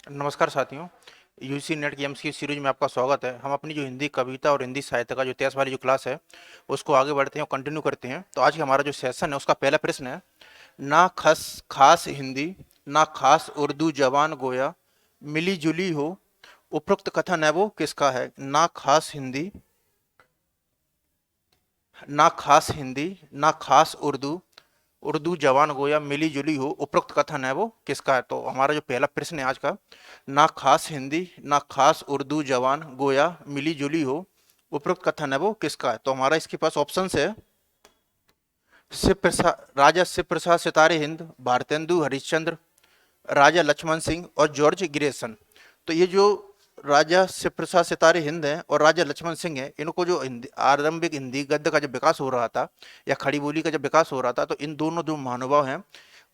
नमस्कार साथियों। UG net की एमसीक्यू सीरीज में आपका स्वागत है। हम अपनी जो हिंदी कविता और हिंदी साहित्य का जो इतिहास वाली जो क्लास है उसको आगे बढ़ते हैं और कंटिन्यू करते हैं। तो आज का हमारा जो सेशन है उसका पहला प्रश्न है, ना खस खास हिंदी ना खास उर्दू जवान गोया मिली जुली हो, उपरोक्त कथन है वो किसका है? ना खास हिंदी ना खास हिंदी ना खास उर्दू उर्दू जवान गोया मिली जुली हो, उपरोक्त कथन है वो किसका है? तो हमारा जो पहला प्रश्न है आज का, ना खास हिंदी ना खास उर्दू जवान गोया मिली जुली हो, उपरोक्त कथन है वो किसका है? तो हमारा इसके पास ऑप्शन है, शिव प्रसाद, राजा शिव प्रसाद सितारे हिंद, भारतेंदु हरिश्चंद्र, राजा लक्ष्मण सिंह और जॉर्ज ग्रेसन। तो ये जो राजा शिव प्रसाद सितारे हिंद हैं और राजा लक्ष्मण सिंह हैं, इनको जो हिंदी आरंभिक हिंदी गद्य का जब विकास हो रहा था या खड़ी बोली का जब विकास हो रहा था, तो इन दोनों जो महानुभाव हैं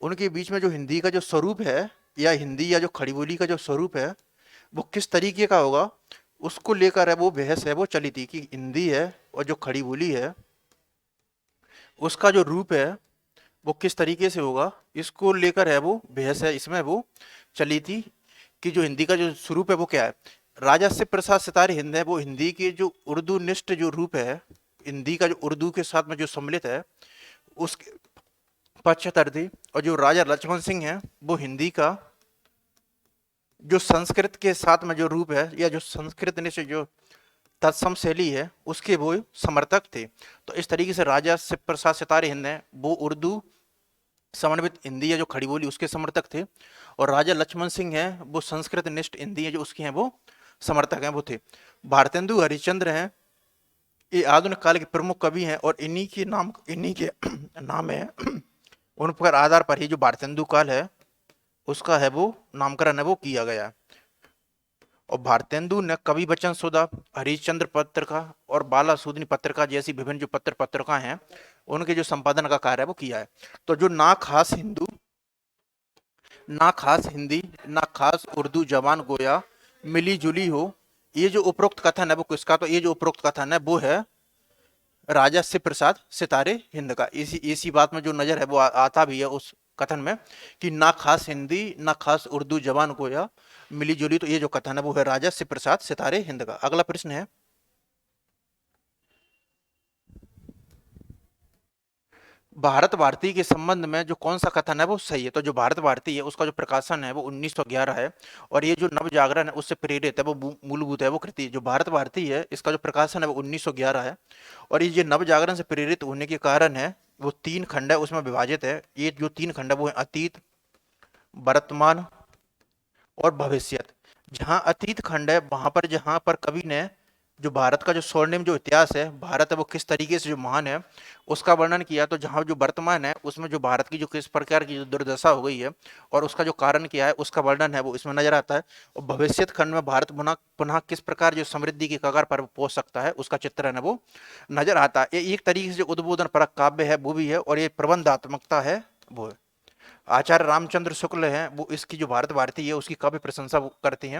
उनके बीच में जो हिंदी का जो स्वरूप है या हिंदी या जो खड़ी बोली का जो स्वरूप है वो किस तरीके का होगा, उसको लेकर है वो बहस है वो चली थी कि हिंदी है और जो खड़ी बोली है उसका जो रूप है वो किस तरीके से होगा, इसको लेकर है वो बहस है इसमें वो चली थी कि जो हिंदी का जो स्वरूप है वो क्या है। राजा शिव प्रसाद सितारे हिंद है वो हिंदी के जो उर्दू निष्ठ जो रूप है, हिंदी का जो उर्दू के साथ में जो सम्मिलित है उसके पक्षधर थे। और जो राजा लक्ष्मण सिंह है वो हिंदी का जो संस्कृत के साथ में जो रूप है या जो संस्कृत निष्ठ जो तत्सम शैली है उसके वो समर्थक थे। तो इस तरीके से राजा शिव प्रसाद सितारे हिंद है वो उर्दू समन्वित हिंदी है जो खड़ी बोली उसके समर्थक थे, और राजा लक्ष्मण सिंह है वो संस्कृत निष्ठ हिंदी है जो उसके हैं वो समर्थक हैं वो थे। भारतेंदु हरिश्चंद्र हैं, ये आधुनिक काल के प्रमुख कवि हैं और इन्हीं के नाम है उन पर आधार पर ही जो भारतेंदु काल है उसका है वो नामकरण है वो किया गया है। और भारतेंदु ने कवि वचन सुधा, हरिश्चंद्र पत्रिका और बाला सूदनी पत्रिका जैसी विभिन्न जो पत्रिका हैं उनके जो संपादन का कार्य है वो किया है। तो जो ना खास हिंदी ना खास उर्दू जवान गोया मिली जुली हो, ये जो उपरोक्त कथन है वो किसका? तो ये जो उपरोक्त कथन है वो है राजा शिव प्रसाद सितारे हिंद का। इसी बात में जो नजर है वो आता भी है उस कथन में कि ना खास हिंदी ना खास उर्दू जवान गोया मिली जुली, तो ये जो कथन है वो है राजा शिव प्रसाद सितारे हिंद का। अगला प्रश्न है, भारत भारती के संबंध में जो कौन सा कथन है वो सही है? तो जो भारत भारती है उसका जो प्रकाशन है वो 1911 है, और ये जो नव जागरण है उससे प्रेरित है वो मूलभूत है वो कृति। जो भारत भारती है इसका जो प्रकाशन है वो 1911 है, और ये जो नव जागरण से प्रेरित होने के कारण है वो 3 खंड है उसमें विभाजित है। ये जो 3 खंड है वो है अतीत, वर्तमान और भविष्यत। जहाँ अतीत खंड है वहां पर जहाँ पर कवि ने जो भारत का जो स्वर्णिम जो इतिहास है, भारत है वो किस तरीके से जो महान है उसका वर्णन किया। तो जहाँ जो वर्तमान है उसमें जो भारत की जो किस प्रकार की जो दुर्दशा हो गई है और उसका जो कारण क्या है उसका वर्णन है वो इसमें नजर आता है। और भविष्यत खंड में भारत पुनः पुनः किस प्रकार जो समृद्धि की कगार पर पहुंच सकता है उसका चित्रण है वो नजर आता है। ये एक तरीके से जो उद्बोधन परक काव्य है वो भी है, और ये प्रबंधात्मकता है वो है। आचार्य रामचंद्र शुक्ल हैं वो इसकी जो भारत भारती है उसकी काफी प्रशंसा वो करते हैं,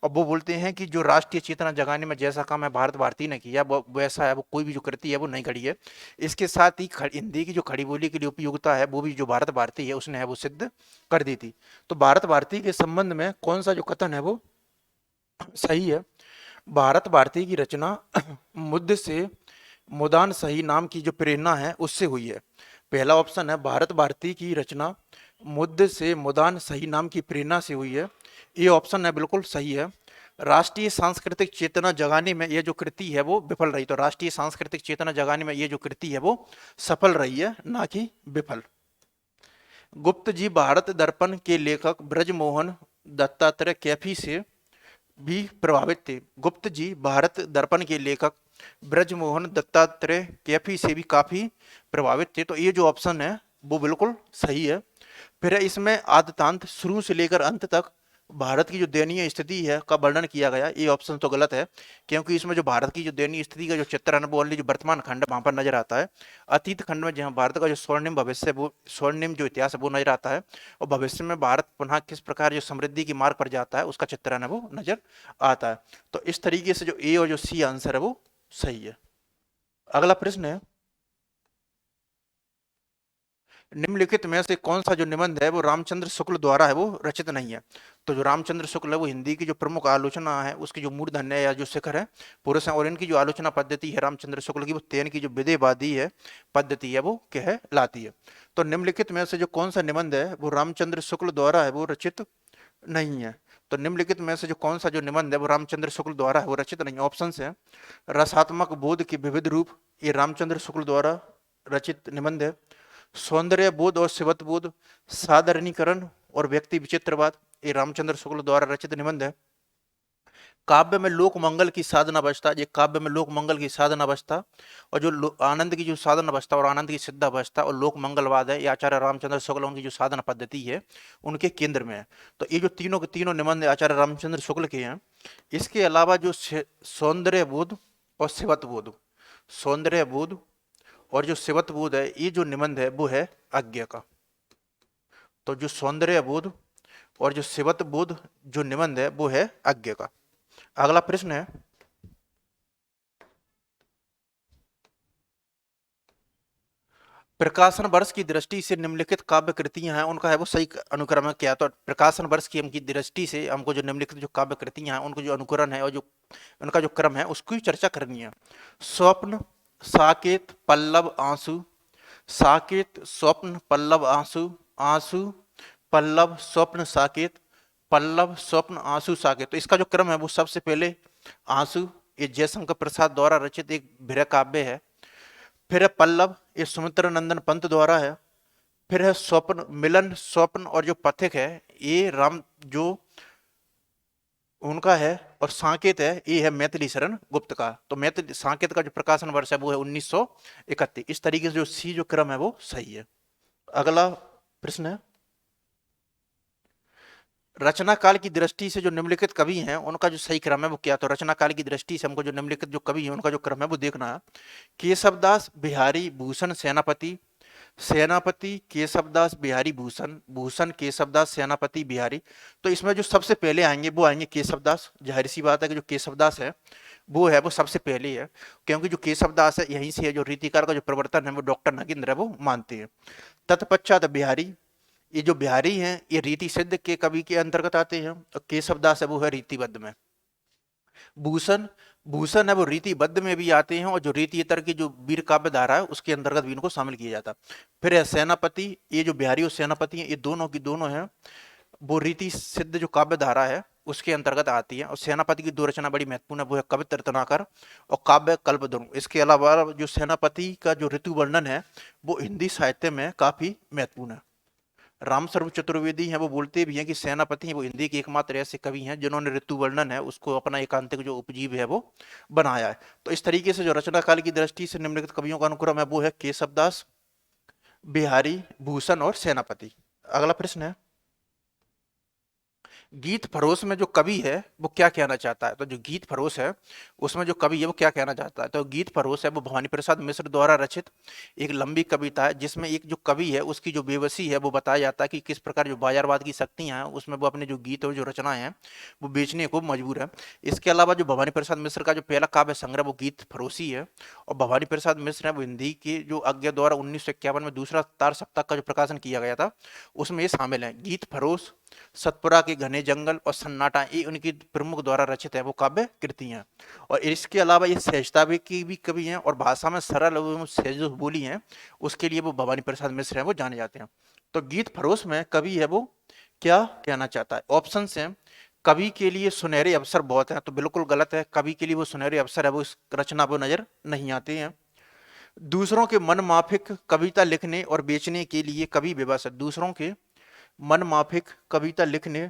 और वो बोलते हैं कि जो राष्ट्रीय चेतना जगाने में जैसा काम है भारत भारती ने किया वो वैसा है वो कोई भी जो कृति है वो नहीं खड़ी है। इसके साथ ही हिंदी की जो खड़ी बोली के लिए उपयोगिता है वो भी जो भारत भारती है उसने है वो सिद्ध कर दी थी। तो भारत भारती के संबंध में कौन सा जो कथन है वो सही है? भारत भारती की रचना मुद्द से मुदान सही नाम की जो प्रेरणा है उससे हुई है। पहला ऑप्शन है भारत भारती की रचना मुद्द से मुदान सही नाम की प्रेरणा से हुई है, ये ऑप्शन है बिल्कुल सही है। राष्ट्रीय सांस्कृतिक चेतना जगाने में ये जो कृति है वो विफल रही, तो राष्ट्रीय सांस्कृतिक चेतना जगाने में ये जो कृति है वो सफल रही है ना कि विफल। गुप्त जी भारत दर्पण के लेखक ब्रजमोहन दत्तात्रेय कैफी से भी प्रभावित थे। गुप्त जी भारत दर्पण के लेखक ब्रजमोहन दत्तात्रेय कैफी से भी काफी प्रभावित थे, तो ये जो ऑप्शन है वो बिल्कुल सही है। फिर इसमें आद्यतांत शुरू से लेकर अंत तक भारत की जो दयनीय स्थिति है का वर्णन किया गया, ये ऑप्शन तो गलत है, क्योंकि इसमें जो भारत की जो दयनीय स्थिति का जो चित्र है वो ओनली जो वर्तमान खंड वहां पर नजर आता है। अतीत खंड में जहां भारत का जो स्वर्णिम भविष्य वो स्वर्णिम जो इतिहास है वो नजर आता है, और भविष्य में भारत पुनः किस प्रकार जो समृद्धि की मार्ग पर जाता है उसका चित्रण है वो नजर आता है। तो इस तरीके से जो ए और जो सी आंसर है वो सही है। अगला प्रश्न है, निम्नलिखित में से कौन सा जो निबंध है वो रामचंद्र शुक्ल द्वारा है वो रचित नहीं है। तो जो रामचंद्र शुक्ल है वो हिंदी की जो प्रमुख आलोचना है उसकी जो मूर्धन्य या जो शिखर है पुरुष है, और इनकी जो आलोचना पद्धति है रामचंद्र शुक्ल की वो तेन की जो विदेहवादी है पद्धति है वो कहलाती है। तो निम्नलिखित में से जो कौन सा निबंध है वो रामचंद्र शुक्ल द्वारा है वो रचित नहीं है। तो निम्नलिखित में से जो कौन सा जो निबंध है वो रामचंद्र शुक्ल द्वारा है वो रचित नहीं है। ऑप्शन है रसात्मक बोध के विविध रूप, ये रामचंद्र शुक्ल द्वारा रचित निबंध है। सौंदर्य बोध और शिवत्व बोध, साधारणीकरण और व्यक्ति विचित्रवाद, ये रामचंद्र शुक्ल द्वारा रचित निबंध है। काव्य में लोक मंगल की साधना अवस्था, ये काव्य में लोक मंगल की साधना अवस्था और जो आनंद की जो साधना अवस्था और आनंद की सिद्ध अवस्था और लोक मंगलवाद है, ये आचार्य रामचंद्र शुक्ल उनकी जो साधना पद्धति है उनके केंद्र में है। तो ये जो तीनों के तीनों निबंध आचार्य रामचंद्र शुक्ल के हैं। इसके अलावा जो सौंदर्य बोध और शिवत्व बोध, सौंदर्य बोध और जो शिवत्व बोध है, ये जो निबंध है वो है आज्ञा का। तो जो सौंदर्य बोध और जो शिवत्व बोध जो निबंध है वो है आज्ञा का। अगला प्रश्न है, प्रकाशन वर्ष की दृष्टि से निम्नलिखित काव्य कृतियां हैं उनका है वो सही अनुक्रम है क्या। तो प्रकाशन वर्ष की हमकी दृष्टि से हमको जो निम्नलिखित जो काव्य कृतियां हैं उनको जो अनुकरण है और जो उनका जो क्रम है उसकी चर्चा करनी है। स्वप्न, साकेत, पल्लव, आंसू। साकेत, स्वप्न, पल्लव, आंसू। आंसू, पल्लव, स्वप्न, साकेत। पल्लव, स्वप्न, आंसू, साकेत। तो इसका जो क्रम है वो सबसे पहले आंसू, ये जयशंकर प्रसाद द्वारा रचित एक भीर काव्य है। फिर है पल्लव, ये सुमित्र नंदन पंत द्वारा है। फिर है स्वप्न, मिलन, स्वप्न और जो पथिक है ये राम जो उनका है। और सांकेत है ये है मैथिली शरण गुप्त का। तो मैथिली सांकेत का जो प्रकाशन वर्ष है वो है 1931। इस तरीके से जो सी जो क्रम है वो सही है। अगला प्रश्न है, रचना काल की दृष्टि से जो निम्नलिखित कवि हैं उनका जो सही क्रम है वो क्या। तो रचना काल की दृष्टि से हमको जो निम्नलिखित जो कवि हैं उनका जो क्रम है वो देखना है। केशवदास, बिहारी भूषण, सेनापति। सेनापति, केशवदास, बिहारी भूषण। भूषण, केशवदास, सेनापति, बिहारी। तो इसमें जो सबसे पहले आएंगे वो आएंगे केशवदास। जाहिर सी बात है कि जो केशवदास है वो सबसे पहले है, क्योंकि जो केशवदास है यहीं से है जो रीतिकार का जो प्रवर्तन है वो डॉक्टर नगेंद्र है वो मानते हैं। तत्पश्चात बिहारी, ये जो बिहारी हैं ये रीति सिद्ध के कवि के अंतर्गत आते हैं और केशवदास है वो है रीतिबद्ध में। भूषण, भूषण है वो रीतिबद्ध में भी आते हैं और जो रीतितर की जो वीर काव्य धारा है उसके अंतर्गत भी इनको शामिल किया जाता। फिर है सेनापति, ये जो बिहारी और सेनापति हैं ये दोनों की दोनों हैं वो रीति सिद्ध जो काव्य धारा है उसके अंतर्गत आती है। और सेनापति की दो रचना बड़ी महत्वपूर्ण है, वो है कवित्र रत्नाकर और काव्य कल्पद्रुम। इसके अलावा जो सेनापति का जो ऋतु वर्णन है वो हिंदी साहित्य में काफी महत्वपूर्ण है। रामस्वरूप चतुर्वेदी हैं वो बोलते भी हैं कि सेनापति हैं वो हिंदी के एकमात्र ऐसे कवि हैं जिन्होंने ऋतु वर्णन है उसको अपना एकांतिक जो उपजीव है वो बनाया है। तो इस तरीके से जो रचना काल की दृष्टि से निम्नलिखित कवियों का अनुक्रम है वो है केशवदास, बिहारी, भूषण और सेनापति। अगला प्रश्न है, गीत फरोश में जो कवि है वो क्या कहना चाहता है। तो जो गीत फरोश है उसमें जो कवि है वो क्या कहना चाहता है। तो गीत फरोश है वो भवानी प्रसाद मिश्र द्वारा रचित एक लंबी कविता है जिसमें एक जो कवि है उसकी जो बेबसी है वो बताया जाता है कि किस प्रकार जो बाजारवाद की शक्तियां हैं उसमें वो अपने जो गीत और जो रचनाएं हैं वो बेचने को मजबूर है। इसके अलावा जो भवानी प्रसाद मिश्र का जो पहला काव्य संग्रह वो गीत फरोशी है और भवानी प्रसाद मिश्र है वो हिंदी की जो आज्ञा द्वारा 1951 में दूसरा तार सप्ताह का जो प्रकाशन किया गया था उसमें ये शामिल है। गीत फरोश, सतपुरा के घने जंगल और सन्नाटा ये उनकी प्रमुख द्वारा रचित है वो काव्य कृतियां। और इसके अलावा ये सहजता की भी कवि हैं और भाषा में सरल एवं सहज बोली हैं उसके लिए वो भवानी प्रसाद मिश्र हैं वो जाने जाते हैं। तो गीत फरोश में कवि है वो क्या कहना चाहता है। ऑप्शन है, कवि के लिए सुनहरे अवसर बहुत हैं, तो बिल्कुल गलत है। कवि के लिए वो सुनहरे अवसर है वो इस रचना पर नजर नहीं आते हैं। दूसरों के मन माफिक कविता लिखने और बेचने के लिए कवि विवश है। दूसरों के मन माफिक कविता लिखने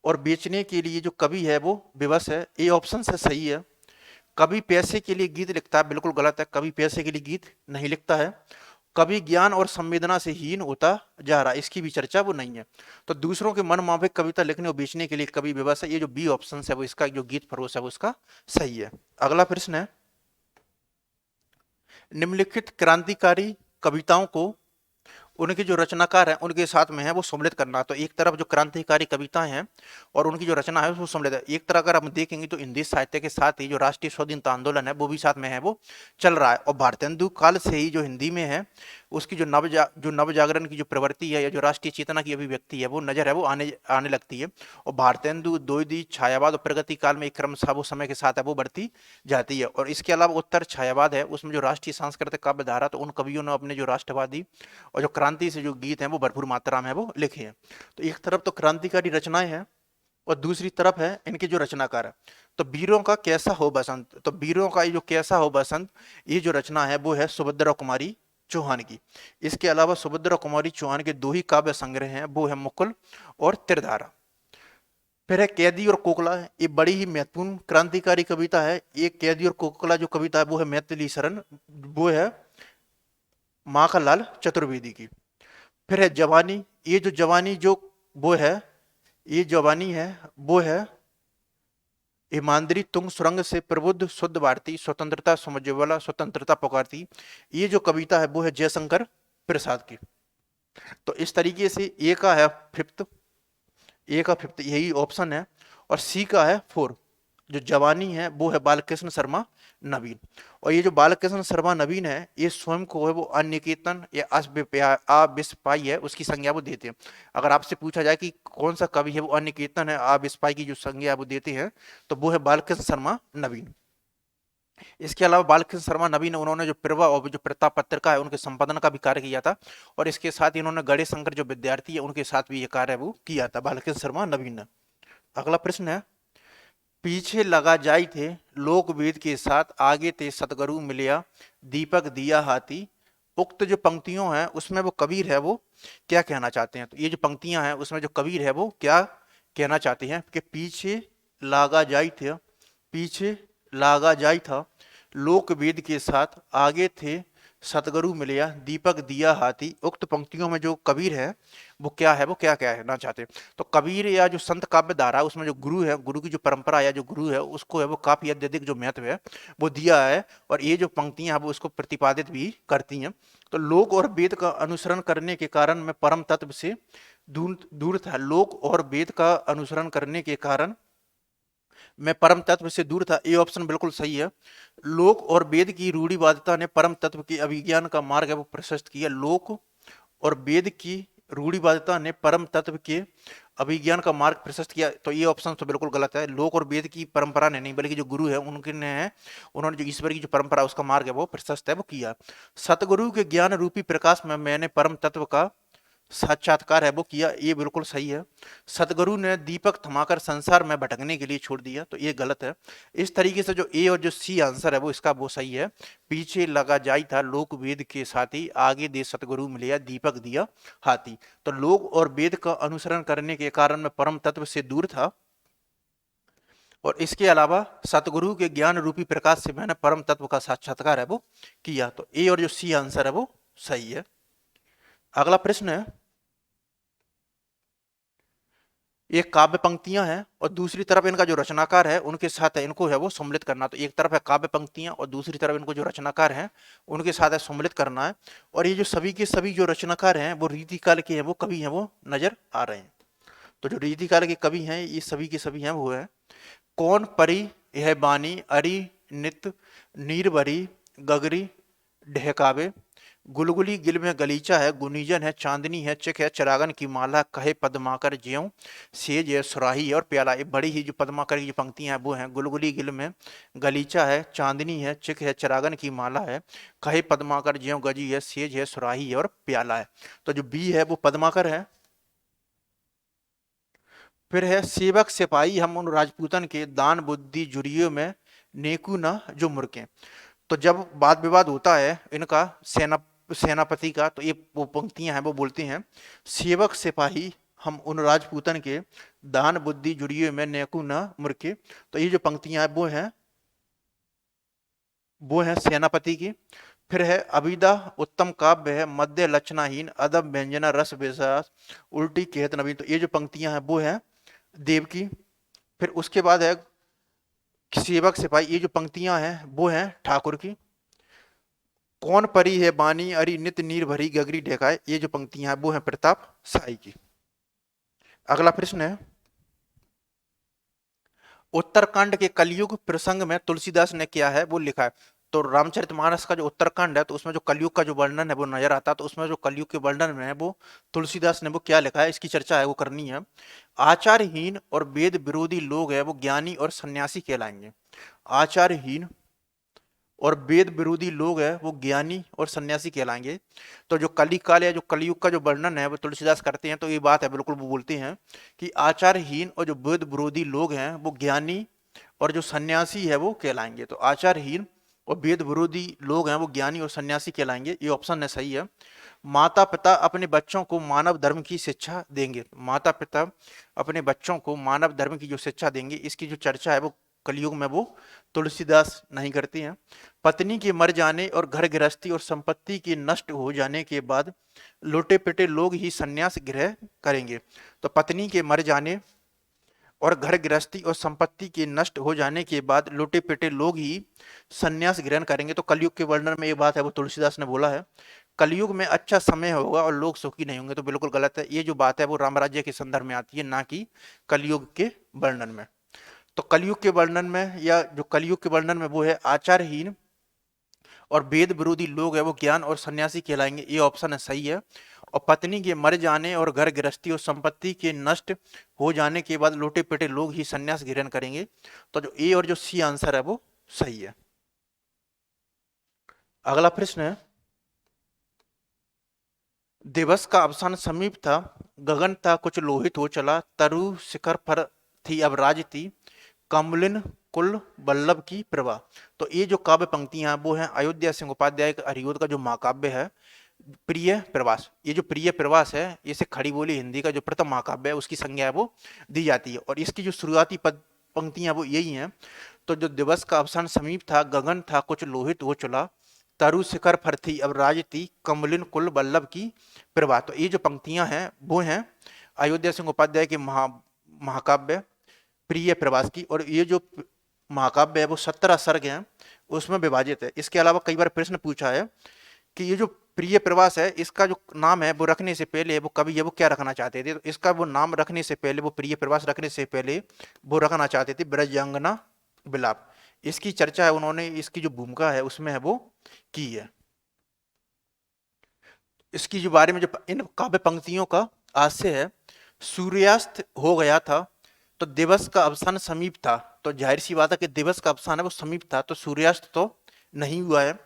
और बेचने के लिए जो कवि है वो विवश है। ए ऑप्शन से सही है। कवि पैसे के लिए गीत लिखता है, बिल्कुल गलत है। कवि पैसे के लिए गीत नहीं लिखता है। कवि ज्ञान और संवेदना से हीन होता जा रहा है, इसकी भी चर्चा वो नहीं है। तो दूसरों के मन माफिक कविता लिखने और बेचने के लिए कवि विवश है, ये जो बी ऑप्शन है वो इसका जो गीत फरोश है वो इसका सही है। अगला प्रश्न है, निम्नलिखित क्रांतिकारी कविताओं को उनके जो रचनाकार हैं उनके साथ में है वो सम्मिलित करना। तो एक तरफ जो क्रांतिकारी कविताएं हैं और उनकी जो रचना है वो सम्मिलित है। एक तरह अगर हम देखेंगे तो हिंदी साहित्य के साथ ही जो राष्ट्रीय स्वाधीनता आंदोलन है वो भी साथ में है वो चल रहा है। और भारतेंदु काल से ही जो हिंदी में है उसकी जो नव जागरण की जो प्रवृत्ति है या जो राष्ट्रीय चेतना की अभिव्यक्ति है वो नजर है वो आने आने लगती है। और भारतेंदु द्विवेदी छायावाद और प्रगति काल में एक क्रमशः वो समय के साथ है वो बढ़ती जाती है। और इसके अलावा उत्तर छायावाद है उसमें जो राष्ट्रीय सांस्कृतिक काव्य धारा, तो उन कवियों ने अपने जो राष्ट्रवादी और जो क्रांति से जो गीत हैं वो भरपूर मात्रा में वो लिखे हैं। तो एक तरफ तो क्रांतिकारी रचनाएं हैं और दूसरी तरफ है इनके जो रचनाकार है। तो वीरों का कैसा हो बसंत, तो वीरों का ये जो कैसा हो बसंत ये जो रचना है वो है सुभद्रा कुमारी चौहान की। इसके अलावा सुभद्रा कुमारी चौहान के दो ही काव्य संग्रह हैं, वो है मुकुल और त्रिधारा। फिर है कैदी और कोकला, ये बड़ी ही महत्वपूर्ण क्रांतिकारी कविता है। ये कैदी और कोकला जो कविता है वो है मैथिली शरण, वो है माखनलाल चतुर्वेदी की। फिर है जवानी, ये जो जवानी जो वो है ये जवानी है वो है ईमानदारी तुंग सुरंग से प्रबुद्ध शुद्ध भारती स्वतंत्रता समझवाला स्वतंत्रता पुकारती, ये जो कविता है वो है जयशंकर प्रसाद की। तो इस तरीके से ए का है फिफ्थ, ए का फिफ्थ यही ऑप्शन है। और सी का है फोर, जो जवानी है वो है बालकृष्ण शर्मा नवीन। और ये जो बालकृष्ण शर्मा नवीन है ये स्वयं को है वो अनिकेतन या अविस्पाई है उसकी संज्ञा वो देते हैं। अगर आपसे पूछा जाए कि कौन सा कवि है वो अनिकेतन है अविस्पाई की जो संज्ञा वो देते हैं तो वो है बालकृष्ण शर्मा नवीन। इसके अलावा बालकृष्ण शर्मा नवीन उन्होंने जो प्रभा और जो प्रताप पत्रिका है उनके संपादन का भी कार्य किया था। और इसके साथ ही इन्होंने गणेश शंकर जो विद्यार्थी है उनके साथ भी ये कार्य वो किया था बालकृष्ण शर्मा नवीन ने। अगला प्रश्न है, पीछे लगा जाई थे लोक वेद के साथ आगे थे सतगुरु मिलिया दीपक दिया हाथी। उक्त जो पंक्तियों हैं उसमें वो कबीर है वो क्या कहना चाहते हैं। तो ये जो पंक्तियां हैं उसमें जो कबीर है वो क्या कहना चाहते हैं कि पीछे लागा जाई थे, पीछे लागा जाई था लोक वेद के साथ आगे थे सतगुरु मिलिया दीपक दिया हाथी। उक्त पंक्तियों में जो कबीर है वो क्या है वो क्या कहना चाहते हैं। तो कबीर या जो संत काव्य धारा उसमें जो गुरु है, गुरु की जो परंपरा या जो गुरु है उसको है वो काफी अत्यधिक जो महत्व है वो दिया है। और ये जो पंक्तियां हैं वो उसको प्रतिपादित भी करती हैं। तो लोक और वेद का अनुसरण करने के कारण मैं परम तत्व से दूर दूर था, लोक और वेद का अनुसरण करने के कारण मैं परम तत्व से दूर था, ये ऑप्शन बिल्कुल सही है। लोक और वेद की रूढ़िवादिता ने परम तत्व के अभिज्ञान का मार्ग है वो प्रशस्त किया। लोक और वेद की रूढ़िवादिता ने परम तत्व के अभिज्ञान का मार्ग प्रशस्त किया, तो ये ऑप्शन तो बिल्कुल गलत है। लोक और वेद की परंपरा ने नहीं बल्कि जो गुरु है उनके ने है उन्होंने जो ईश्वर की जो परंपरा उसका मार्ग है वो प्रशस्त है वो किया। सतगुरु के ज्ञान रूपी प्रकाश में मैंने परम तत्व का साक्षात्कार है वो किया, ये बिल्कुल सही है। सतगुरु ने दीपक थमाकर संसार में भटकने के लिए छोड़ दिया, तो ये गलत है। इस तरीके से जो ए और जो सी आंसर है वो इसका वो सही है। पीछे लगा जाई था लोक वेद के साथी आगे दे सतगुरु मिलिया दीपक दिया हाथी। तो लोक और वेद का अनुसरण करने के कारण मैं परम तत्व से दूर था और इसके अलावा सतगुरु के ज्ञान रूपी प्रकाश से मैंने परम तत्व का साक्षात्कार है वो किया। तो ए और जो सी आंसर है वो सही है। अगला प्रश्न है, ये काव्य पंक्तियां हैं और दूसरी तरफ इनका जो रचनाकार है उनके साथ है इनको है वो सम्मिलित करना। तो एक तरफ है काव्य पंक्तियां और दूसरी तरफ इनको जो रचनाकार हैं उनके साथ है सम्मिलित करना है। और ये जो सभी के सभी जो रचनाकार हैं वो रीतिकाल के हैं वो कवि हैं वो नजर आ रहे हैं। तो जो रीतिकाल के कवि हैं ये सभी के सभी हैं वो है, कौन परी यह बानी अरि नित नीर भरी गगरी ढहकावे। गुलगुली गिल में गलीचा है गुनीजन है चांदनी है चिक है चरागन की माला कहे पद्माकर ज्यों सेज है सुराही है और प्याला। ये बड़ी ही जो पद्माकर की जो पंक्तियां हैं वो हैं, गुलगुली गिल में गलीचा है चांदनी है चिक है चरागन की माला है कहे पद्माकर ज्यों गजी है सेज है सुराही है और प्याला है। तो जो बी है वो पद्माकर है। फिर है सेवक सिपाही हम उन राजपूतन के दान बुद्धि जुरियों में नेकू ना जो मुर्के। तो जब वाद विवाद होता है इनका सेनापति का तो ये वो पंक्तियां हैं वो बोलते हैं, सेवक सिपाही हम उन राजपूतन के दान बुद्धि जुड़िए में नेकू न मुर्के। तो ये जो पंक्तियां हैं वो है सेनापति की। फिर है अभिदा उत्तम काव्य है मध्य लक्षणाहीन अदब व्यंजना रस विश्वास उल्टी केहत नवीन। तो ये जो पंक्तियां हैं वो है देव की। फिर उसके बाद है सेवक सिपाही, ये जो पंक्तियां हैं वो हैं ठाकुर की। कौन परी है बानी अरि नित नीर भरी गगरी ढेकाए, ये जो पंक्तियां हैं वो है प्रताप साई की। अगला प्रश्न है, उत्तरकांड के कलयुग प्रसंग में तुलसीदास ने क्या है वो लिखा है। तो रामचरितमानस का जो उत्तरकांड है तो उसमें जो कलयुग का जो वर्णन है वो नजर आता है। तो उसमें जो कलयुग के वर्णन में है वो तुलसीदास ने वो क्या लिखा है, इसकी चर्चा है वो करनी है। आचारहीन और वेद विरोधी लोग है वो ज्ञानी और सन्यासी कहलाएंगे। आचारहीन और वेद विरोधी लोग हैं वो ज्ञानी और सन्यासी कहलाएंगे। तो जो कली काल या जो कलयुग का जो वर्णन है वो तुलसीदास करते हैं, तो ये बात है बिल्कुल वो बोलते हैं कि आचारहीन और जो वेद विरोधी लोग हैं वो ज्ञानी और जो सन्यासी है वो कहलाएंगे। तो आचारहीन और वेद विरोधी लोग हैं वो ज्ञानी और सन्यासी कहलाएंगे, ये ऑप्शन है सही है। माता पिता अपने बच्चों को मानव धर्म की शिक्षा देंगे। माता पिता अपने बच्चों को मानव धर्म की जो शिक्षा देंगे, इसकी जो चर्चा है वो कलयुग में वो तुलसीदास नहीं करती हैं। पत्नी के मर जाने और घर गृहस्थी और संपत्ति के नष्ट हो जाने के बाद लोटे पिटे लोग ही संन्यास ग्रहण करेंगे। तो पत्नी के मर जाने और घर गृहस्थी और संपत्ति के नष्ट हो जाने के बाद लोटे पिटे लोग ही संन्यास ग्रहण करेंगे। तो कलयुग के वर्णन में ये बात है वो तुलसीदास ने बोला है। कलयुग में अच्छा समय होगा और लोग सुखी नहीं होंगे, तो बिल्कुल गलत है। ये जो बात है वो राम राज्य के संदर्भ में आती है, ना कि कलयुग के वर्णन में। तो कलयुग के वर्णन में या जो कलयुग के वर्णन में वो है आचारहीन और वेद विरोधी लोग है वो ज्ञान और सन्यासी कहलाएंगे, ये ऑप्शन है सही है। और पत्नी के मर जाने और घर गृहस्थी और संपत्ति के नष्ट हो जाने के बाद लोटे पिटे लोग ही सन्यास ग्रहण करेंगे। तो जो ए और जो सी आंसर है वो सही है। अगला प्रश्न है, दिवस का अवसान समीप था, गगन था कुछ लोहित हो चला, तरु शिखर पर थी अब राजती, कमलिन कुल बल्लभ की प्रभा। तो ये जो काव्य पंक्तियां वो हैं अयोध्या सिंह उपाध्याय हरिओद का जो महाकाव्य है प्रिय प्रवास। ये जो प्रिय प्रवास है इसे खड़ी बोली हिंदी का जो प्रथम महाकाव्य है उसकी संज्ञा है वो दी जाती है। और इसकी जो शुरुआती पद पंक्तियां वो यही हैं। तो जो दिवस का अवसान समीप था, गगन था कुछ लोहित हो चला, तरु शिखर पर थी अब राजती, कमलिन कुल बल्लभ की प्रभा। तो ये जो पंक्तियां हैं वो हैं अयोध्या सिंह उपाध्याय के महाकाव्य प्रिय प्रवास की। और ये जो महाकाव्य है वो 17 सर्ग हैं उसमें विभाजित है। इसके अलावा कई बार प्रश्न पूछा है कि ये जो प्रिय प्रवास है इसका जो नाम है वो रखने से पहले वो कवि है वो क्या रखना चाहते थे। तो इसका वो नाम रखने से पहले, वो प्रिय प्रवास रखने से पहले वो रखना चाहते थे ब्रजांगना विलाप। इसकी चर्चा है उन्होंने, इसकी जो भूमिका है उसमें है वो की है। इसकी जो बारे में जो इन काव्य पंक्तियों का आशय है, सूर्यास्त हो गया था तो दिवस का अवसान समीप था। तो जाहिर सी बात है कि दिवस का अवसान है वो समीप था, तो सूर्यास्त तो नहीं हुआ है।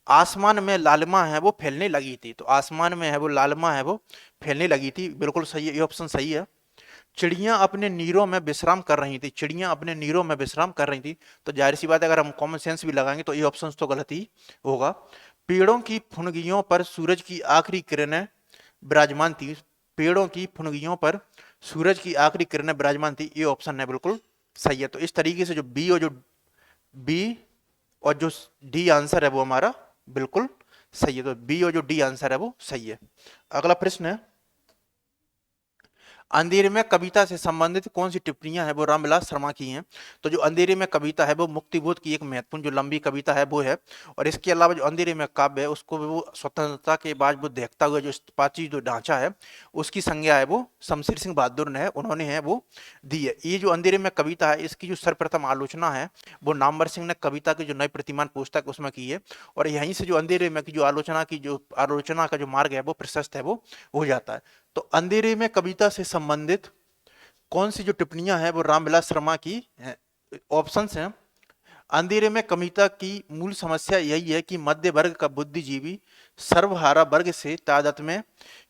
आसमान में लालिमा है वो फैलने लगी थी। तो आसमान में है वो लालिमा है वो फैलने लगी थी, बिल्कुल सही है, ये ऑप्शन सही है। चिड़ियां अपने नीरों में विश्राम कर रही थी। चिड़ियां अपने नीरों में विश्राम कर रही थी। तो जाहिर सी बात है अगर हम कॉमन सेंस भी लगाएंगे तो ये ऑप्शन तो गलत ही होगा। पेड़ों की फुनगियों पर सूरज की आखिरी किरणें विराजमान थी। पेड़ों की फुनगियों पर सूरज की आखिरी किरणें विराजमान थी, ये ऑप्शन है बिल्कुल सही है। तो इस तरीके से जो बी और जो डी आंसर है वो हमारा बिल्कुल सही है। तो बी और जो डी आंसर है वो सही है। अगला प्रश्न है, अंधेरे में कविता से संबंधित कौन सी टिप्पणियां हैं वो रामविलास शर्मा की हैं। तो जो अंधेरे में कविता है वो मुक्तिबोध की एक महत्वपूर्ण जो लंबी कविता है वो है। और इसके अलावा जो अंधेरे में काव्य है उसको वो स्वतंत्रता के बाद वो देखता हुआ जो पाची जो ढांचा है उसकी संज्ञा है वो शमशेर सिंह बहादुर ने है, उन्होंने है वो दी है। ये जो अंधेरे में कविता है इसकी जो सर्वप्रथम आलोचना है वो नामवर सिंह ने कविता की जो नई प्रतिमान पुस्तक उसमें की है। और यहीं से जो अंधेरे में की जो आलोचना का जो मार्ग है वो प्रशस्त है वो हो जाता है। तो अंधेरे में कविता से संबंधित कौन सी जो टिप्पणियां हैं वो रामविलास शर्मा की ऑप्शंस हैं। अंधेरे में कविता की मूल समस्या यही है कि मध्य वर्ग का बुद्धिजीवी सर्वहारा वर्ग से तादाद में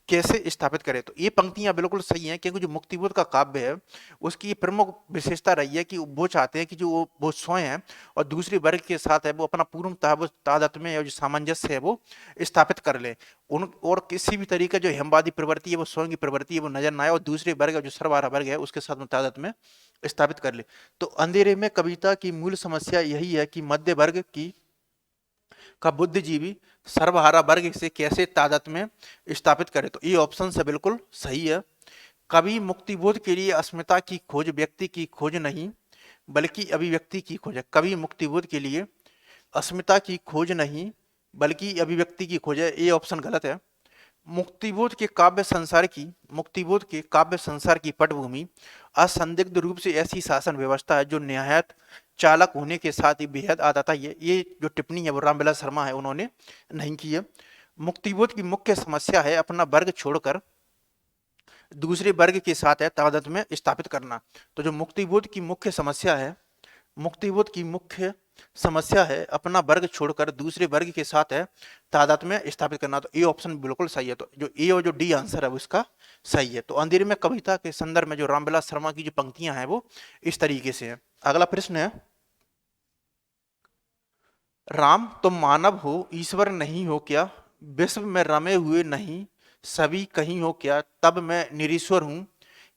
कैसे स्थापित करे। तो ये पंक्तियां बिल्कुल सही हैं, क्योंकि जो मुक्तिबोध का काव्य है उसकी प्रमुख विशेषता रही है कि वो चाहते हैं कि जो वो स्वयं है और दूसरे वर्ग के साथ है वो अपना पूर्णतः वो तादाद में जो सामंजस्य है वो स्थापित कर ले। उन और किसी भी तरीके जो हेमवादी प्रवृत्ति है वो स्वयं की प्रवृत्ति है वो नजर ना आए और दूसरे वर्ग जो सर्वहारा वर्ग है उसके साथ तादाद में स्थापित कर ले। तो अंधेरे में कविता की मूल समस्या यही है कि मध्य वर्ग की का बुद्धिजीवी सर्वहारा वर्ग से कैसे तादाद में स्थापित करे। तो ये ऑप्शन से बिल्कुल सही है। कवि मुक्तिबोध के लिए अस्मिता की खोज व्यक्ति की खोज नहीं बल्कि अभिव्यक्ति की खोज है। कवि मुक्तिबोध के लिए अस्मिता की खोज नहीं बल्कि अभिव्यक्ति की खोज है। ये ऑप्शन गलत है। मुक्तिबोध के काव्य संसार की मुक्तिबोध के काव्य संसार की पटभूमि असंदिग्ध रूप से ऐसी शासन व्यवस्था है जो निहायत चालक होने के साथ ही बेहद आताताई है। ये जो टिप्पणी है वो रामविलास शर्मा है, उन्होंने नहीं की है। मुक्तिबोध की मुख्य समस्या है अपना वर्ग छोड़कर दूसरे वर्ग के साथ है तादाद में स्थापित करना। तो जो मुक्तिबोध की मुख्य समस्या है, मुक्तिबोध की मुख्य समस्या है अपना वर्ग छोड़कर दूसरे वर्ग के साथ है तादाद में स्थापित करना। तो ए ऑप्शन बिल्कुल सही है। तो जो ए और जो डी आंसर है वो इसका सही है। तो अंधेरे में कविता के संदर्भ में जो रामविलास शर्मा की जो पंक्तियां हैं वो इस तरीके से है। अगला प्रश्न है, राम तुम मानव हो ईश्वर नहीं हो क्या, विश्व में रमे हुए नहीं सभी कहीं हो क्या, तब मैं निरीश्वर हूं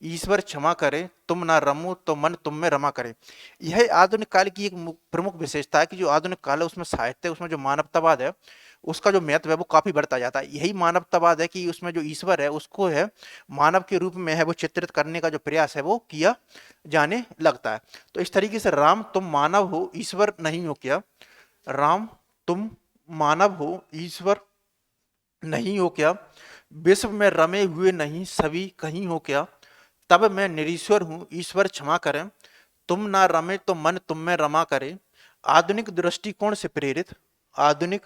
ईश्वर क्षमा करे, तुम ना रमो तो मन तुम में रमा करे। यह आधुनिक काल की एक प्रमुख विशेषता है कि जो आधुनिक काल है उसमें साहित्य, उसमें जो मानवतावाद है उसका जो महत्व है वो काफी बढ़ता जाता है। यही मानवतावाद है कि उसमें जो ईश्वर है उसको है मानव के रूप में है वो चित्रित करने का जो प्रयास है वो किया जाने लगता है। तो इस तरीके से राम तुम मानव हो ईश्वर नहीं हो क्या, राम तुम मानव हो ईश्वर नहीं हो क्या, विश्व में रमे हुए नहीं सभी कहीं हो क्या, तब मैं निरीश्वर हूं ईश्वर क्षमा करें, तुम ना रमे तो मन तुम में रमा करे। आधुनिक दृष्टिकोण से प्रेरित आधुनिक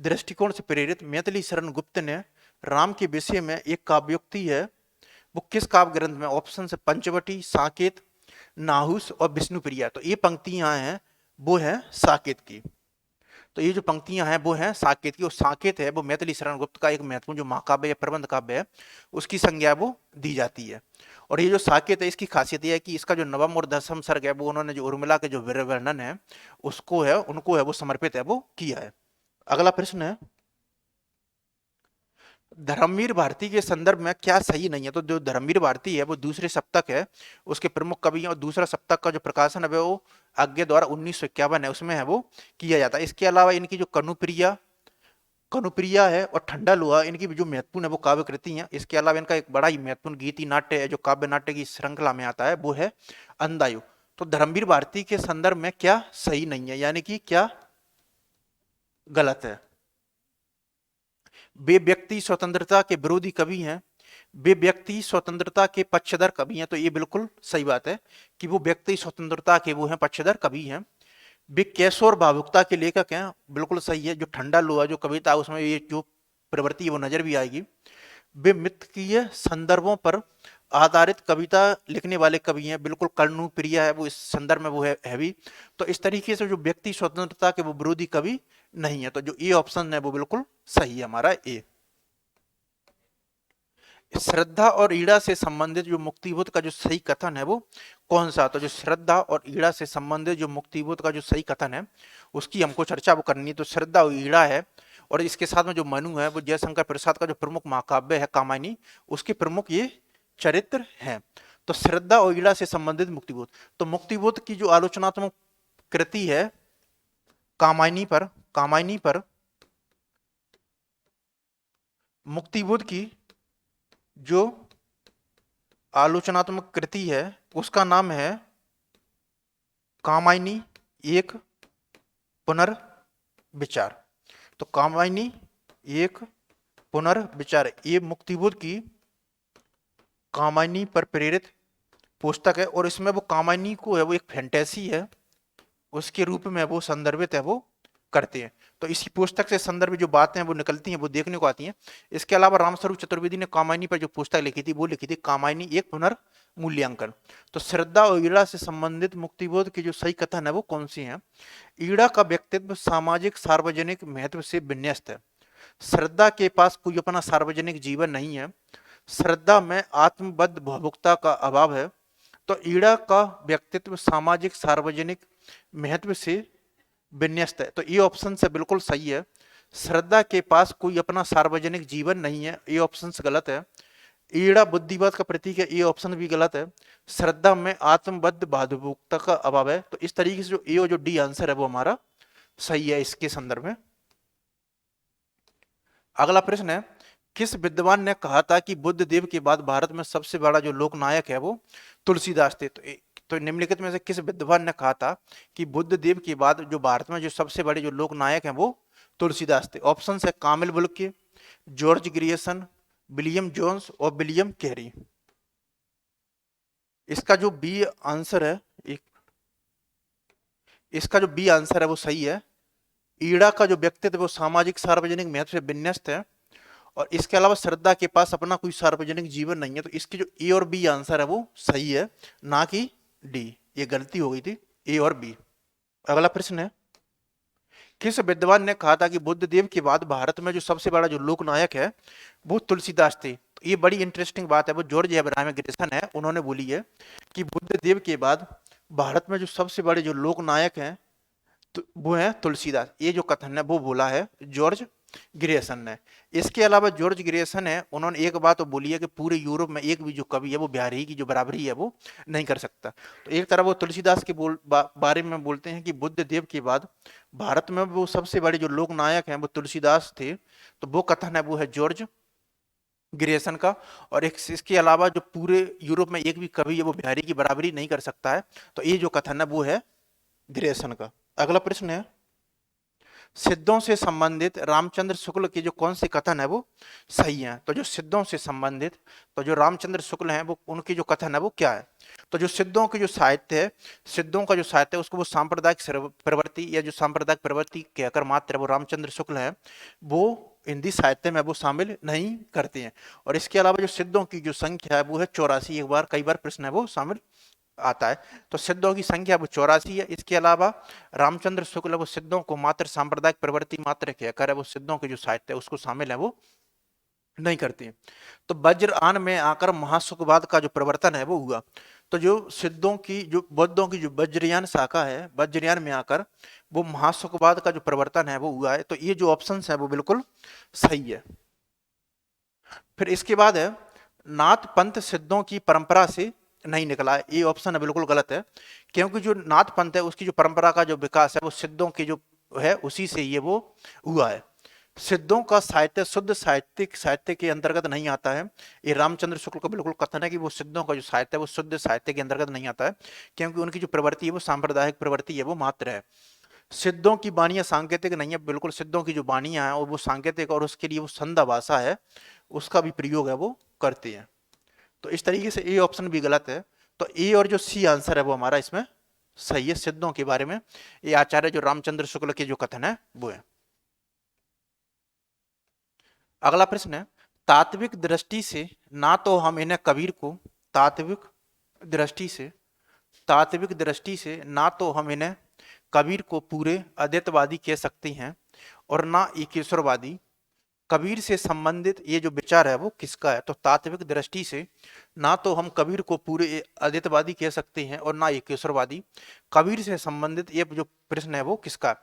दृष्टिकोण से प्रेरित मैथिली शरण गुप्त ने राम के विषय में एक काव्योक्ति है, वो किस काव्य ग्रंथ में? ऑप्शन से पंचवटी, साकेत, नाहुस और विष्णुप्रिया। तो ये पंक्तियां हैं वो है साकेत की। तो ये जो पंक्तियां हैं वो हैं साकेत की, और साकेत है वो मैथिली शरण गुप्त का एक महत्वपूर्ण जो महाकाव्य या प्रबंध काव्य है उसकी संज्ञा वो दी जाती है। और ये जो साकेत है इसकी खासियत यह है कि इसका जो नवम और दसम सर्ग है वो उन्होंने जो उर्मिला के जो वीर वर्णन है उसको है उनको है वो समर्पित है वो किया है। अगला प्रश्न है, धर्मवीर भारती के संदर्भ में क्या सही नहीं है? तो जो धर्मवीर भारती है वो दूसरे सप्तक है उसके प्रमुख कवि हैं, और दूसरा सप्तक का जो प्रकाशन है वो आज्ञा द्वारा 1951 है उसमें है वो किया जाता है। इसके अलावा इनकी जो कनुप्रिया कनुप्रिया है और ठंडा लोहा इनकी जो महत्वपूर्ण है वो काव्य कृति है। इसके अलावा इनका एक बड़ा ही महत्वपूर्ण गीति नाट्य है जो काव्य नाट्य की श्रृंखला में आता है वो है अंधायु। तो धर्मवीर भारती के संदर्भ में क्या सही नहीं है, यानी कि क्या गलत है? वे व्यक्ति स्वतंत्रता के विरोधी कवि हैं, वे व्यक्ति स्वतंत्रता के पक्षधर कवि हैं। तो ये बिल्कुल सही बात है कि वो व्यक्ति स्वतंत्रता के वो हैं पक्षधर कवि हैं। वे कैशोर भावुकता के लेखक हैं, बिल्कुल सही है। जो ठंडा लोहा जो कविता उसमें ये जो प्रवृत्ति है वो नजर भी आएगी। वे मिथकीय संदर्भों पर आधारित कविता लिखने वाले कवि हैं, बिल्कुल कर्णु प्रिय है वो इस संदर्भ में वो है भी। तो इस तरीके से जो व्यक्ति स्वतंत्रता के वो विरोधी कवि नहीं है। तो जो ए ऑप्शन है वो बिल्कुल सही है हमारा ए। श्रद्धा और ईड़ा से संबंधित जो मुक्तिबोध का जो सही कथन है वो कौन सा? तो जो श्रद्धा और ईड़ा से संबंधित जो मुक्तिबोध का जो सही कथन है उसकी हमको चर्चा वो करनी है। तो श्रद्धा और ईड़ा है, और इसके साथ में जो मनु है वो जयशंकर प्रसाद का जो प्रमुख महाकाव्य है कामायनी उसके प्रमुख ये चरित्र हैं। तो श्रद्धा और ईड़ा से संबंधित मुक्तिबोध, तो मुक्तिबोध की जो आलोचनात्मक कृति है कामायनी पर मुक्तिबोध की जो आलोचनात्मक कृति है उसका नाम है कामायनी एक पुनर्विचार। तो कामायनी एक पुनर्विचार ये मुक्तिबोध की कामायनी पर प्रेरित पुस्तक है, और इसमें वो कामायनी को है वो एक फैंटेसी है उसके रूप में वो संदर्भित है वो करते हैं। तो इसी पुस्तक से संदर्भित जो बातें हैं वो निकलती हैं वो देखने को आती हैं। इसके अलावा रामस्वरूप चतुर्वेदी ने कामायनी पर जो पुस्तक लिखी थी वो लिखी थी कामायनी एक पुनर्मूल्यांकन। तो श्रद्धा और ईड़ा से संबंधित मुक्तिबोध की जो सही कथन है वो कौन सी है? ईड़ा का व्यक्तित्व सामाजिक सार्वजनिक महत्व से विन्यस्त है, श्रद्धा के पास कोई अपना सार्वजनिक जीवन नहीं है, श्रद्धा में आत्मबद्ध भावुकता का अभाव है। तो ईड़ा का व्यक्तित्व सामाजिक सार्वजनिक महत्व से विन्यस्त है। तो ये ऑप्शन से बिल्कुल सही है, श्रद्धा के पास कोई अपना सार्वजनिक जीवन नहीं है, ये ऑप्शन से गलत है। ईड़ा बुद्धिवाद का प्रतीक है, ये ऑप्शन भी गलत है। श्रद्धा में आत्मबद्ध भावुकता का अभाव है। तो इस तरीके से जो ए और जो डी आंसर है वो हमारा सही है इसके संदर्भ में। अगला प्रश्न है, किस विद्वान ने कहा था कि बुद्ध देव के बाद भारत में सबसे बड़ा जो लोक नायक है वो तुलसीदास थे? तो निम्नलिखित में से किस विद्वान ने कहा था कि बुद्ध देव के बाद जो भारत में जो सबसे बड़े जो लोक नायक हैं वो तुलसीदास थे। ऑप्शन है Camille Bulcke, George Grierson, William Jones और विलियम कैरी। इसका जो बी आंसर है, एक इसका जो बी आंसर है वो सही है। ईड़ा का जो व्यक्तित्व है वो सामाजिक सार्वजनिक महत्व से विन्यस्त है, और इसके अलावा श्रद्धा के पास अपना कोई सार्वजनिक जीवन नहीं है। तो इसके जो ए और बी आंसर है वो सही है, ना कि डी। ये गलती हो गई थी, ए और बी। अगला प्रश्न है, किस विद्वान ने कहा था कि बुद्ध देव के बाद भारत में जो सबसे बड़ा जो लोकनायक है वो तुलसीदास थे? तो ये बड़ी इंटरेस्टिंग बात है, वो जॉर्ज एब्राहम ग्रियर्सन है, उन्होंने बोली है कि बुद्ध देव के बाद भारत में जो सबसे बड़े जो लोकनायक हैं तो वो है तुलसीदास। ये जो कथन है वो बोला है जॉर्ज ग्रियर्सन ने। इसके अलावा जॉर्ज ग्रियर्सन है, उन्होंने एक बात तो बोली है कि पूरे यूरोप में एक भी जो कवि है वो बिहारी की जो बराबरी है वो नहीं कर सकता। तो एक तरह वो तुलसीदास के बारे में बोलते हैं कि बुद्ध देव के बाद भारत में वो सबसे बड़े जो लोक नायक हैं वो तुलसीदास थे। तो वो कथन है वो है जॉर्ज ग्रियर्सन का। और एक इसके अलावा जो पूरे यूरोप में एक भी कवि है वो बिहारी की बराबरी नहीं कर सकता है। तो ये जो कथन है वो है ग्रियर्सन का। अगला प्रश्न है, सिद्धों से संबंधित रामचंद्र शुक्ल के जो कौन से कथन है वो सही हैं? तो जो सिद्धों से संबंधित, तो जो रामचंद्र शुक्ल हैं वो उनकी जो कथन है वो क्या है? तो जो सिद्धों की जो साहित्य है, सिद्धों का जो साहित्य है उसको वो सांप्रदायिक प्रवृत्ति या जो सांप्रदायिक प्रवृत्ति कहकर मात्र वो रामचंद्र शुक्ल है वो हिंदी साहित्य में वो शामिल नहीं करते हैं। और इसके अलावा जो सिद्धों की जो संख्या है वो है 84। एक बार कई बार प्रश्न है वो शामिल आता है। तो सिद्धों की संख्या वो 84 है। इसके अलावा रामचंद्र शुक्ल वो सिद्धों को मात्र सांप्रदायिक प्रवृत्ति मात्र कहकर है वो सिद्धों के जो साहित्य है उसको शामिल है वो नहीं करती हैं। तो वज्रयान में आकर महासुखवाद का जो प्रवर्तन है वो हुआ। तो जो सिद्धों की जो बौद्धों की जो वज्रयान शाखा है, वज्रयान में आकर वो महासुखवाद का जो प्रवर्तन है वो हुआ है। तो ये जो ऑप्शन है वो बिल्कुल सही है। फिर इसके बाद है, नाथ पंथ सिद्धों की परंपरा से नहीं निकला है। ये ऑप्शन है बिल्कुल गलत है, क्योंकि जो नाथ पंथ है उसकी जो परंपरा का जो विकास है वो सिद्धों की जो है उसी से ये वो हुआ है। सिद्धों का साहित्य शुद्ध साहित्यिक साहित्य के अंतर्गत नहीं आता है। ये रामचंद्र शुक्ल का बिल्कुल कथन है कि वो सिद्धों का जो साहित्य है वो शुद्ध साहित्य के अंतर्गत नहीं आता है, क्योंकि उनकी जो प्रवृत्ति है वो सांप्रदायिक प्रवृत्ति है वो मात्र है। सिद्धों की वाणियां सांकेतिक नहीं है, बिल्कुल सिद्धों की जो वाणियां हैं और वो सांकेतिक और उसके लिए वो संधा भाषा है उसका भी प्रयोग है वो करते हैं। तो इस तरीके से ए ऑप्शन भी गलत है। तो ए और जो सी आंसर है वो हमारा इसमें सही है। सिद्धों के बारे में ये आचार्य जो रामचंद्र शुक्ल के जो कथन है वो है। अगला प्रश्न है, तात्विक दृष्टि से ना तो हम इन्हें कबीर को तात्विक दृष्टि से तात्विक दृष्टि से ना तो हम इन्हें कबीर को पूरे अद्वैतवादी कह सकते हैं और ना एकेश्वरवादी। कबीर से संबंधित ये जो विचार है वो किसका है? तो तात्विक दृष्टि से ना तो हम कबीर को पूरे अद्वैतवादी कह सकते हैं और ना एकेश्वरवादी। कबीर से संबंधित ये जो प्रश्न है वो किसका?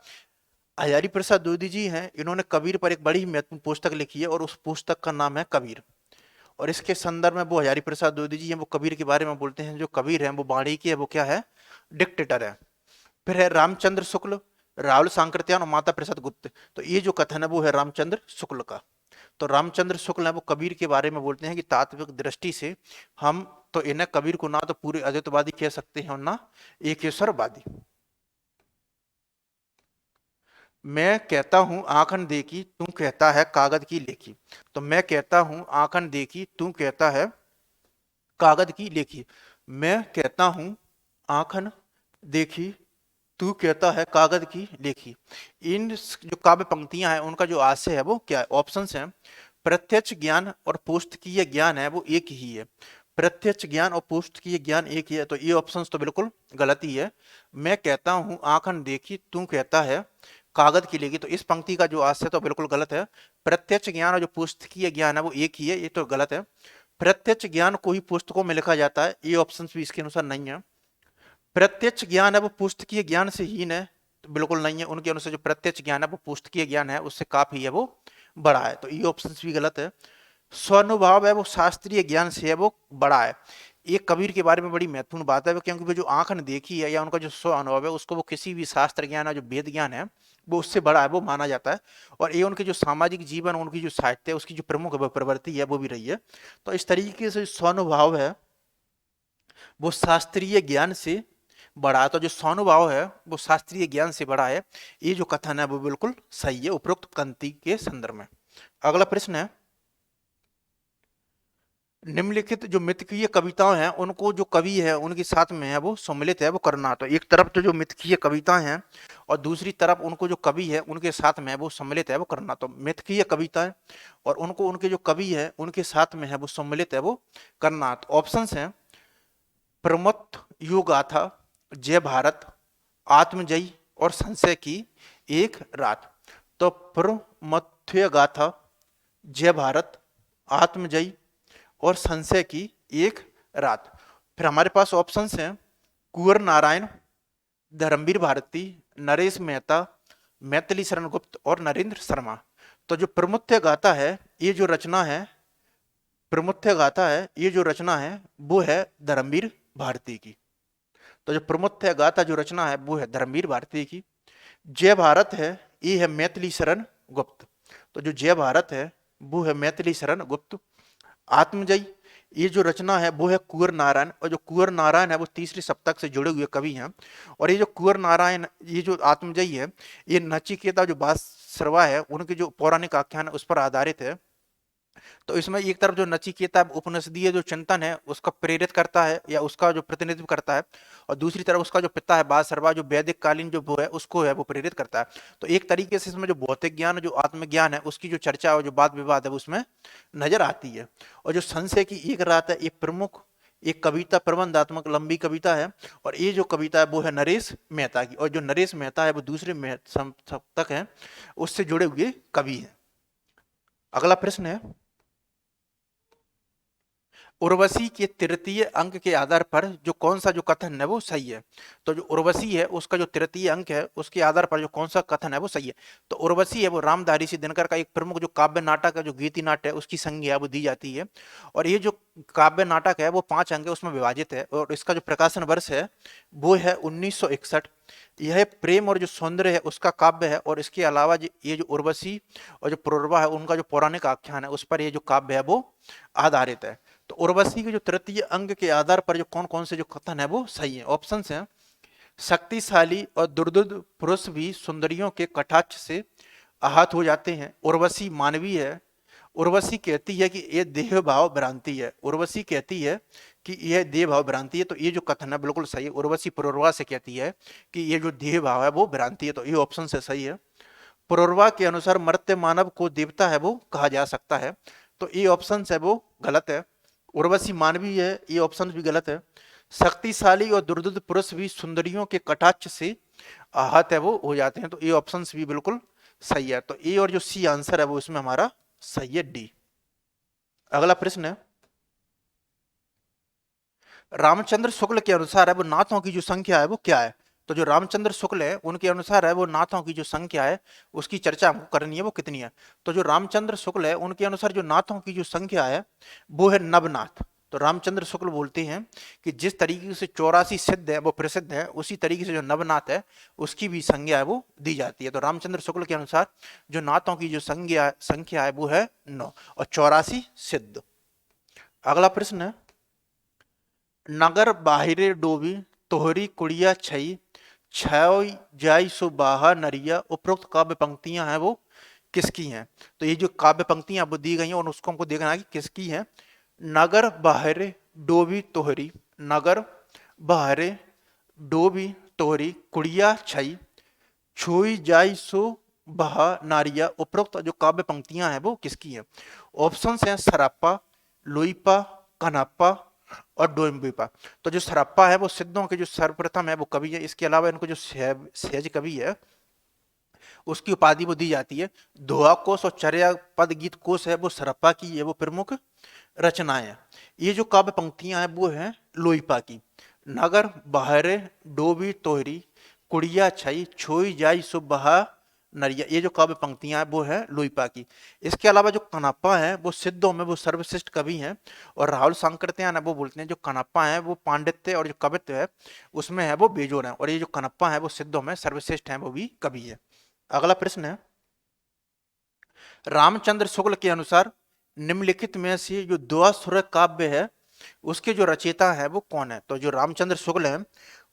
हजारी प्रसाद द्विवेदी जी हैं, इन्होंने कबीर पर एक बड़ी महत्वपूर्ण पुस्तक लिखी है और उस पुस्तक का नाम है कबीर। और इसके संदर्भ में वो हजारी प्रसाद द्विवेदी जी हैं वो कबीर के बारे में बोलते हैं जो कबीर है वो वाणी की है वो क्या है? डिक्टेटर है। फिर है रामचंद्र शुक्ल, राहुल सांकृत्यायन और माता प्रसाद गुप्त। तो ये जो कथन है वो है रामचंद्र शुक्ल का। तो रामचंद्र शुक्ल है वो कबीर के बारे में बोलते हैं कि तात्विक दृष्टि से हम तो इन्हें कबीर को ना तो पूरे अद्वैतवादी कह सकते हैं और ना एकेश्वरवादी। मैं कहता हूं आंखन देखी तू कहता है कागज की लेखी। तो मैं कहता हूं आंखन देखी तू कहता है कागज की लेखी। मैं कहता हूं आंखन देखी तू कहता है कागज की लेखी। इन जो काव्य पंक्तियां हैं उनका जो आशय है वो क्या है? ऑप्शंस हैं, प्रत्यक्ष ज्ञान और पुस्तकीय ज्ञान है वो एक ही है। प्रत्यक्ष ज्ञान और पुस्तकीय ज्ञान एक ही है। तो ये ऑप्शंस तो बिल्कुल गलत ही है। मैं कहता हूं आंखन देखी तू कहता है कागज की लेखी, तो इस पंक्ति का जो आशय तो बिल्कुल गलत है। प्रत्यक्ष ज्ञान और जो पुस्तकीय ज्ञान है वो एक ही है, ये तो गलत है। प्रत्यक्ष ज्ञान को ही पुस्तकों में लिखा जाता है, ये ऑप्शन भी इसके अनुसार नहीं है। प्रत्यक्ष ज्ञान है वो पुस्तकीय ज्ञान से हीन है, तो बिल्कुल नहीं है। उनके अनुसार जो प्रत्यक्ष ज्ञान है वो पुस्तकीय ज्ञान है उससे काफी है वो बड़ा है, तो ये ऑप्शन भी गलत है। स्वानुभव है वो शास्त्रीय ज्ञान से है वो बड़ा है। ये कबीर के बारे में बड़ी महत्वपूर्ण बात है, क्योंकि वो जो आंखन देखी है या उनका जो स्व अनुभव है उसको वो किसी भी शास्त्र ज्ञान है जो वेद ज्ञान है वो उससे बड़ा है वो माना जाता है। और ये उनके जो सामाजिक जीवन उनकी जो साहित्य है उसकी जो प्रमुख प्रवृत्ति है वो भी रही है। तो इस तरीके से स्वानुभव है वो शास्त्रीय ज्ञान से बड़ा है। तो जो स्वानुभाव है वो शास्त्रीय ज्ञान से बड़ा है, ये जो कथन है वो बिल्कुल सही है उपरोक्त पंक्ति के संदर्भ में। अगला प्रश्न है, निम्नलिखित जो मिथकीय कविताएं हैं उनको जो कवि है उनके साथ में है वो सम्मिलित है वो करना। तो एक तरफ तो जो मिथकीय कविताएं हैं और दूसरी तरफ उनको जो कवि है उनके साथ में है वो सम्मिलित है वो करना। तो मिथकीय कविताएं और उनको उनके जो कवि है उनके साथ में है वो सम्मिलित है वो करना। तो ऑप्शंस हैं प्रमथ युग गाथा, जय भारत, आत्मजयी और संशय की एक रात। तो प्रमथ्य गाथा, जय भारत, आत्मजयी और संशय की एक रात। फिर हमारे पास ऑप्शंस हैं कुंवर नारायण, धर्मवीर भारती, नरेश मेहता, मैथिली शरण गुप्त और नरेंद्र शर्मा। तो जो प्रमुख्य गाथा है ये जो रचना है, प्रमुख्य गाथा है ये जो रचना है वो है धर्मवीर भारती की। तो जो प्रमुख्य गाथा जो रचना है वो है धर्मवीर भारती की। जय भारत है ये है मैथिली शरण गुप्त। तो जो जय भारत है वो है मैथिली शरण गुप्त। आत्मजयी ये जो रचना है वो है कुंवर नारायण, और जो कुंवर नारायण है वो तीसरे सप्तक से जुड़े हुए कवि हैं। और ये जो कुंवर नारायण ये जो आत्मजयी है ये नचिकेता जो बासरवा है उनके जो पौराणिक आख्यान है उस पर आधारित है। तो इसमें एक तरफ जो नचिकेता उपनिषदीय जो चिंतन है उसका प्रेरित करता है या उसका जो प्रतिनिधित्व करता है, और दूसरी तरफ उसका जो पिता है बासरवा जो वैदिक कालीन जो वो है उसको है वो प्रेरित करता है। तो एक तरीके से इसमें जो भौतिक ज्ञान जो आत्मज्ञान है उसकी जो चर्चा और जो वाद विवाद है उसमें नजर आती है। और जो संशय की एक रात है एक प्रमुख एक कविता प्रबंधात्मक लंबी कविता है, और ये जो कविता है वो है नरेश मेहता की, और जो नरेश मेहता है वो दूसरे सप्तक है उससे जुड़े हुए कवि है। अगला प्रश्न है, उर्वशी के तृतीय अंक के आधार पर जो कौन सा जो कथन है वो सही है। तो जो उर्वशी है उसका जो तृतीय अंक है उसके आधार पर जो कौन सा कथन है वो सही है। तो उर्वशी है वो रामधारी सिंह दिनकर का एक प्रमुख जो काव्य नाटक है जो गीति नाट्य है उसकी संज्ञा वो दी जाती है। और ये जो काव्य नाटक है वो 5 अंक है उसमें विभाजित है, और इसका जो प्रकाशन वर्ष है वो है 1961। यह प्रेम और जो सौंदर्य है उसका काव्य है, और इसके अलावा ये जो उर्वशी और जो पुरुरवा है उनका जो पौराणिक आख्यान है उस पर ये जो काव्य है वो आधारित है। तो उर्वशी के जो तृतीय अंग के आधार पर जो कौन कौन से जो कथन है वो सही है। ऑप्शन हैं शक्तिशाली और दुर्दुद पुरुष भी सुंदरियों के कटाक्ष से आहत हो जाते हैं। उर्वशी मानवीय है। उर्वशी कहती है कि ये देह भाव भ्रांति है। उर्वशी कहती है कि यह देह भाव भ्रांति है। तो ये जो कथन है बिल्कुल सही है। उर्वशी पुरुरवा से कहती है कि ये जो देह भाव है वो भ्रांति है। तो ये ऑप्शन से सही है। पुरुरवा के अनुसार मर्त्य मानव को देवता है वो कहा जा सकता है। तो ये ऑप्शन है वो गलत है। उर्वशी मानवीय है ये ऑप्शन भी गलत है। शक्तिशाली और दुर्दुद पुरुष भी सुंदरियों के कटाक्ष से आहत है वो हो जाते हैं। तो ये ऑप्शन भी बिल्कुल सही है। तो ए और जो सी आंसर है वो इसमें हमारा सही है, डी। अगला प्रश्न है, रामचंद्र शुक्ल के अनुसार है वो नाथों की जो संख्या है वो क्या है। तो जो रामचंद्र शुक्ल है उनके अनुसार है वो नाथों की जो संख्या है उसकी चर्चा हमको करनी है वो कितनी है। तो जो रामचंद्र शुक्ल है उनके अनुसार जो नाथों की जो संख्या है वो है नवनाथ। तो रामचंद्र शुक्ल बोलते हैं कि जिस तरीके से 84 सिद्ध है वो प्रसिद्ध है उसी तरीके से जो नवनाथ है उसकी भी संज्ञा है वो दी जाती है। तो रामचंद्र शुक्ल के अनुसार जो नाथों की जो संख्या है वो है 9 और 84 सिद्ध। अगला प्रश्न है, नगर बाहिरे डोबी तोहरी कुड़िया छई छय जाई सो बाहा नरिया। उपरोक्त काव्य पंक्तियां हैं वो किसकी हैं। तो ये जो काव्य पंक्तियां अब दी गई हैं और उसको हमको देखना है कि किसकी हैं। नगर बाहरे डोबी तोहरी, नगर बाहरे डोबी तोहरी कुड़िया छई छुई जाई सो बहा नारिया। उपरोक्त जो काव्य पंक्तियां हैं वो किसकी हैं। ऑप्शन हैं सरापा, लोईपा, कनापा और डोम्बिपा। तो जो सरप्पा है वो सिद्धों के जो सर्वप्रथम है वो कवि है। इसके अलावा इनको जो सहज कवि है उसकी उपाधि वो दी जाती है। दोहा कोश और चर्या पद गीत कोश है वो सरप्पा की ये वो प्रमुख रचनाएं हैं। ये जो काव्य पंक्तियां हैं वो हैं लोईपा की। नगर बहरे डोबी तोहरी कुड़िया छई छोई जाई सुबहा नरिया, ये जो काव्य पंक्तियां हैं वो है लोईपा की। इसके अलावा जो कनापा है वो सिद्धों में वो सर्वश्रेष्ठ कवि हैं, और राहुल सांकृत्यायन है वो बोलते हैं जो कनापा है वो पांडित्य और जो कवित्व है उसमें है वो बेजोड़ है, और ये जो कनप्पा है वो सिद्धों में सर्वश्रेष्ठ है वो भी कवि है। अगला प्रश्न है, रामचंद्र शुक्ल के अनुसार निम्नलिखित में से जो द्वासुर काव्य है उसके जो रचयिता है वो कौन है। तो जो रामचंद्र शुक्ल है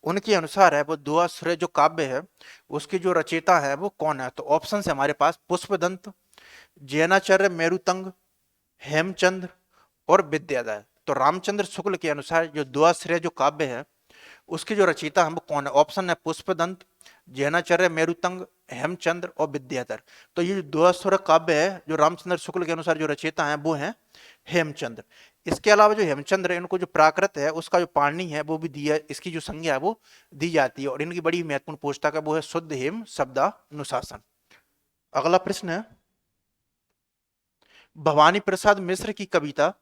उनके अनुसार है वो दुआसुरे जो काव्य है उसकी जो रचयिता है वो कौन है? तो ऑप्शन है हमारे पास पुष्पदंत, जैनाचार्य मेरुतंग, हेमचंद्र और विद्याधर। तो रामचंद्र शुक्ल के अनुसार जो दुआश्रय जो काव्य है उसके जो रचयिता है वो कौन है? ऑप्शन है पुष्पदंत, जैनाचार्य मेरुतंग, हेमचंद्र और विद्याधर। तो ये जो दुआसुर काव्य है जो रामचंद्र शुक्ल के अनुसार जो रचयिता है वो है हेमचंद्र। इसके अलावा जो हेमचंद्र है इनको जो प्राकृत है उसका जो पाणनी है वो भी दिया, इसकी जो संज्ञा है वो दी जाती है और इनकी बड़ी महत्वपूर्ण पुस्तक है वो है शुद्ध हेम शब्दानुशासन। अगला प्रश्न है, भवानी प्रसाद मिश्र की कविता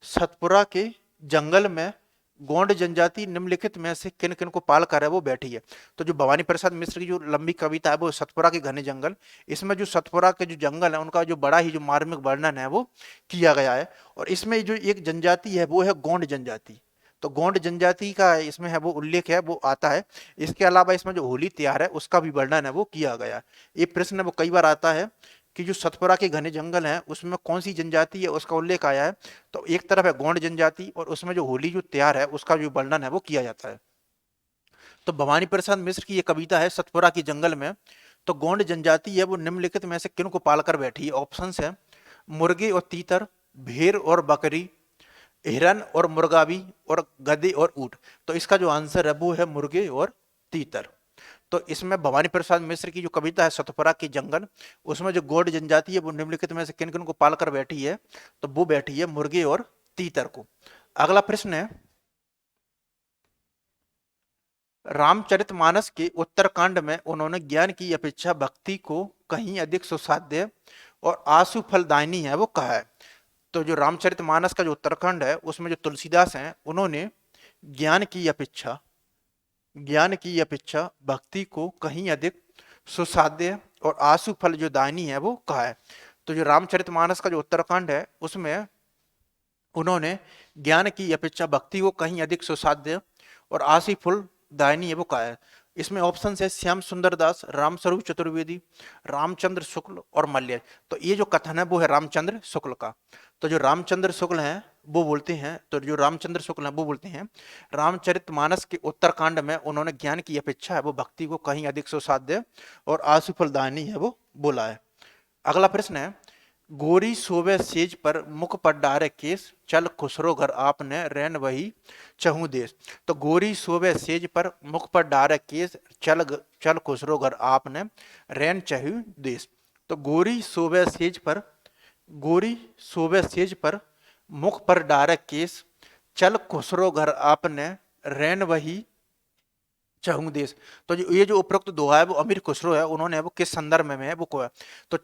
सतपुरा के जंगल में गोंड जनजाति निम्नलिखित में से किन किन को पाल कर है वो बैठी है? तो जो भवानी प्रसाद मिश्र की जो लंबी कविता है वो सतपुरा के घने जंगल, इसमें जो सतपुरा के जो जंगल है उनका जो बड़ा ही जो मार्मिक वर्णन है वो किया गया है और इसमें जो एक जनजाति है वो है गोंड जनजाति। तो गोंड जनजाति का इसमें है वो उल्लेख है वो आता है। इसके अलावा इसमें जो होली त्योहार है उसका भी वर्णन है वो किया गया है। ये प्रश्न वो कई बार आता है कि जो सतपुरा के घने जंगल हैं उसमें कौन सी जनजाति है उसका उल्लेख आया है। तो एक तरफ है गोंड जनजाति और उसमें जो होली जो त्योहार है उसका जो वर्णन है वो किया जाता है। तो भवानी प्रसाद मिश्र की ये कविता है सतपुरा के जंगल में। तो गोंड जनजाति है वो निम्नलिखित में से किन को पालकर बैठी है? ऑप्शन है मुर्गे और तीतर, भेड़ और बकरी, हिरन और मुर्गावी और गधे और ऊंट। तो इसका जो आंसर है वो है मुर्गे और तीतर। तो इसमें भवानी प्रसाद मिश्र की जो कविता है सतपुरा की जंगल, उसमें जो गोंड जनजाति है वो निम्नलिखित में से किन किन को पालकर बैठी है? तो वो बैठी है मुर्गे और तीतर को। अगला प्रश्न है, रामचरितमानस के उत्तरकांड में उन्होंने ज्ञान की अपेक्षा भक्ति को कहीं अधिक सुसाध्य और आशु फलदायिनी है वो कहा है? तो जो रामचरितमानस का जो उत्तरकांड है उसमें जो तुलसीदास हैं उन्होंने ज्ञान की अपेक्षा भक्ति को कहीं अधिक सुसाध्य और आशु फल जो दायनी है वो कहा है? तो जो रामचरितमानस का जो उत्तरकांड है उसमें उन्होंने ज्ञान की अपेक्षा भक्ति को कहीं अधिक सुसाध्य और आशु फल दायनी है वो कहा है। इसमें ऑप्शन है श्याम सुंदर दास, रामस्वरूप चतुर्वेदी, रामचंद्र शुक्ल और मल्य। तो ये जो कथन है वो है रामचंद्र शुक्ल का। तो जो रामचंद्र शुक्ल हैं वो बोलते हैं, तो जो रामचंद्र शुक्ल हैं वो बोलते हैं रामचरितमानस के उत्तरकांड में उन्होंने ज्ञान की अपेक्षा है वो भक्ति को कहीं अधिक सुसाध्य और आशुफलदायिनी है वो बोला है। अगला प्रश्न है, गोरी सोवे सेज पर मुख पर डारे केस, चल खुसरो घर आपने रैन वही चहु देश। तो गोरी सोवे सेज पर मुख पर डारे केस, चल खुसरो घर आपने रैन चहु देश। तो गोरी सोवे सेज पर मुख पर डारे केस, चल खुसरो घर आपने रैन वही चहुँ देश। तो ये जो उपरोक्त दोहा है वो अमीर खुसरो है, उन्होंने वो किस संदर्भ में है वो को है? तो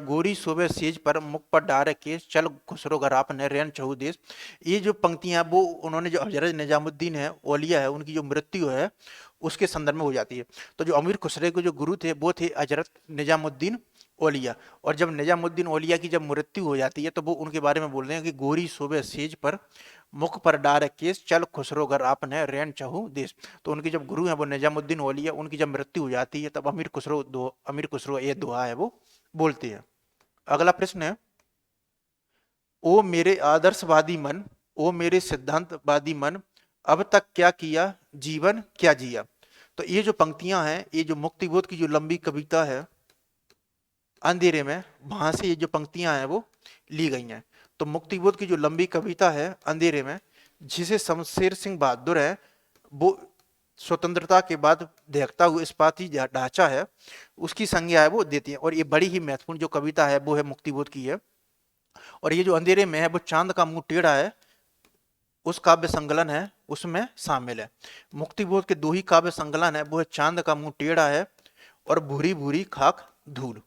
गोरी सोबे सेज पर मुख पर डारे केस, चल खुसरो घर आपने रैन चहु देश। ये जो पंक्तियां वो उन्होंने जो हजरत निजामुद्दीन है औलिया है उनकी जो मृत्यु है उसके संदर्भ में हो जाती है। तो जो अमीर खुसरो के जो गुरु थे वो थे हजरत निजामुद्दीन औलिया, और जब निजामुद्दीन औलिया की जब मृत्यु हो जाती है तो वो उनके बारे में बोल रहे हैं कि गोरी सोबे सेज पर मुख पर डार केस, चल खुसरो घर आपने रैन चहु देश। तो उनके जब गुरु हैं वो निजामुद्दीन औलिया, उनकी जब मृत्यु हो जाती है तब अमीर खुसरो ये दुआ है वो बोलते हैं। अगला प्रश्न है, ओ मेरे आदर्शवादी मन, ओ मेरे सिद्धांतवादी मन, अब तक क्या किया जीवन क्या जिया। तो ये जो पंक्तियां हैं ये जो मुक्तिबोध की जो लंबी कविता है अंधेरे में, वहां से ये जो पंक्तियां हैं वो ली गई हैं। तो मुक्तिबोध की जो लंबी कविता है अंधेरे में, जिसे शमशेर सिंह बहादुर है वो स्वतंत्रता के बाद देखता हुआ इस्पाती ढांचा है उसकी संज्ञा है वो देती है, और ये बड़ी ही महत्वपूर्ण जो कविता है वो है मुक्तिबोध की है। और ये जो अंधेरे में है वो चांद का मुंह टेढ़ा है उस काव्य संकलन है उसमें शामिल है। मुक्तिबोध के दो ही काव्य संकलन है, वो है चांद का मुंह टेढ़ा है और भूरी भूरी खाक धूल।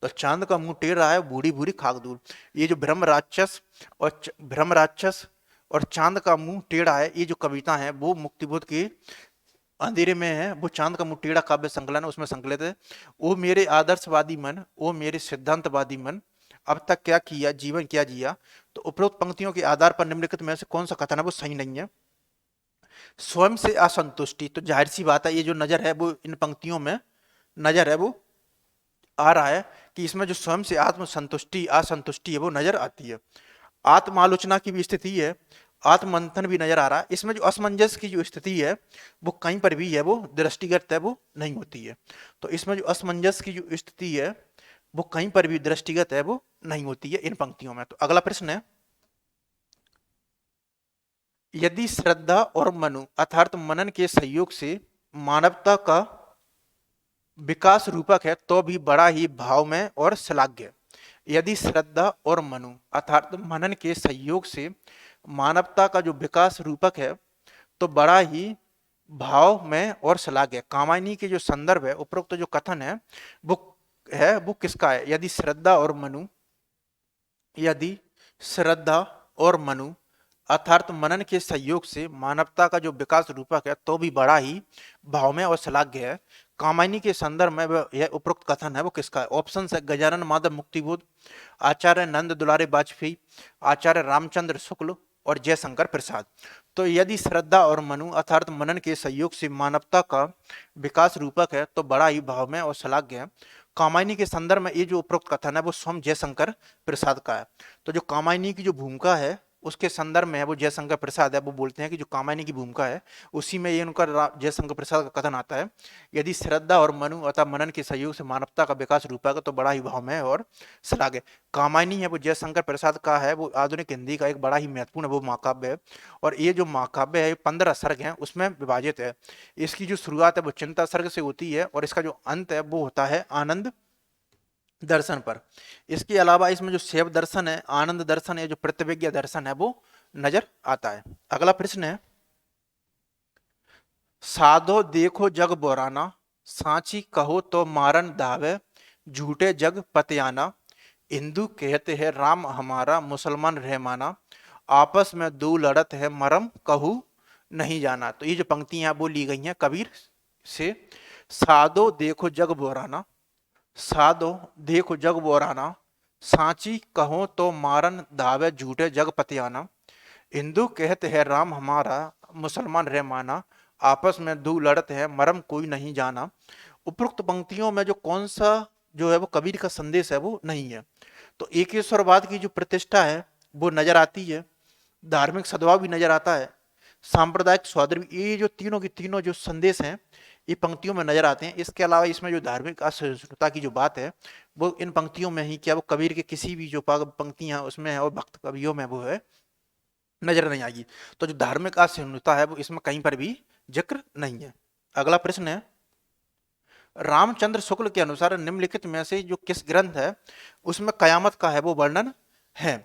तो चांद का मुंह टेढ़ा है, भूरी भूरी खाक धूल। ये जो भ्रम राक्षस और चांद का मुंह टेढ़ा है, ये जो कविता है वो मुक्तिबोध के अंधेरे में है, वो चांद का मुंह टेढ़ा काव्य संकलन है उसमें संकलित है। ओ मेरे आदर्शवादी मन, ओ मेरे सिद्धांतवादी मन, अब तक क्या किया जीवन क्या जिया। तो उपरोक्त पंक्तियों के आधार पर निम्नलिखित में से कौन सा कथन है वो सही नहीं है? स्वयं से असंतुष्टि, तो जाहिर सी बात है ये जो नजर है वो इन पंक्तियों में नजर है वो आ रहा है कि इसमें जो स्वयं से आत्म संतुष्टि असंतुष्टि है वो नजर आती है। आत्मालोचना की भी स्थिति है, आत्ममंथन भी नजर आ रहा है। इसमें जो असमंजस की जो स्थिति है वो कहीं पर भी है वो दृष्टिगत है, वो नहीं होती है। तो इसमें जो असमंजस की जो स्थिति है वो कहीं पर भी दृष्टिगत है वो नहीं होती है इन पंक्तियों में। तो अगला प्रश्न है, यदि श्रद्धा और मनु अर्थात मनन के सहयोग से मानवता का विकास रूपक है तो भी बड़ा ही भावमय और श्लाघ्य। यदि श्रद्धा और मनु अर्थात मनन के सहयोग से मानवता का जो विकास रूपक है तो बड़ा ही भाव में और श्लाघ्य। कामायनी के जो संदर्भ है उपरोक्त जो कथन है वो किसका है? यदि श्रद्धा और मनु, यदि श्रद्धा और मनु अर्थात मनन के सहयोग से मानवता का जो विकास रूपक है तो भी बड़ा ही भावमय और श्लाघ्य है। कामायनी के संदर्भ में यह उपरोक्त कथन है वो किसका है? ऑप्शन है गजानन माधव मुक्तिबोध, आचार्य नंद दुलारे वाजपेयी, आचार्य रामचंद्र शुक्ल और जयशंकर प्रसाद। तो यदि श्रद्धा और मनु अर्थात मनन के सहयोग से मानवता का विकास रूपक है तो बड़ा ही भावमय और श्लाघ्य है। कामायनी के संदर्भ में ये जो उपरोक्त कथन है वो स्वयं जयशंकर प्रसाद का है। तो जो कामायनी की जो भूमिका है उसके संदर्भ में है वो जयशंकर प्रसाद है, वो बोलते हैं कि जो कामायनी की भूमिका है उसी में ये उनका जयशंकर प्रसाद का कथन आता है। यदि श्रद्धा और मनु अथवा मनन के सहयोग से मानवता का विकास रूपक तो बड़ा ही भावमय और श्लाघ्य। कामायनी है वो जयशंकर प्रसाद का है, वो आधुनिक हिंदी का एक बड़ा ही महत्वपूर्ण वो महाकाव्य है। और ये जो महाकाव्य है 15 सर्ग हैं उसमें विभाजित है। इसकी जो शुरुआत है वो चिंता सर्ग से होती है और इसका जो अंत है वो होता है आनंद दर्शन पर। इसके अलावा इसमें जो शैव दर्शन है, आनंद दर्शन है, जो प्रतिविज्ञा दर्शन है वो नजर आता है। अगला प्रश्न है, साधो देखो जग बोराना, सांची कहो तो मारन धावे, झूठे जग पतियाना। हिंदू कहते हैं राम हमारा, मुसलमान रहमाना, आपस में दो लड़त है मरम कहू नहीं जाना। तो ये जो पंक्तियां वो ली गई हैं कबीर से। साधो देखो जग बोराना, साधो देखो जग बोराना, सांची कहो तो मारन धावे, झूठे जग पतियाना। हिंदू कहते हैं राम हमारा, मुसलमान रहमाना, आपस में दो लड़त है मरम कोई नहीं जाना। उपरोक्त पंक्तियों में जो कौन सा जो है वो कबीर का संदेश है वो नहीं है। तो एकेश्वरवाद की जो प्रतिष्ठा है वो नजर आती है, धार्मिक सद्भाव भी नजर आता है, सांप्रदायिक सौहार्द भी, ये जो तीनों की तीनों जो संदेश हैं ये पंक्तियों में नजर आते हैं। इसके अलावा इसमें जो धार्मिक असहिष्णुता की जो बात है वो इन पंक्तियों में ही क्या वो कबीर के किसी भी जो पंक्तियां उसमें है और भक्त कवियों में वो है नजर नहीं आएगी। तो जो धार्मिक असहिष्णुता है वो इसमें कहीं पर भी जिक्र नहीं है। अगला प्रश्न है, रामचंद्र शुक्ल के अनुसार निम्नलिखित में से जो किस ग्रंथ है उसमें कयामत का है वो वर्णन है?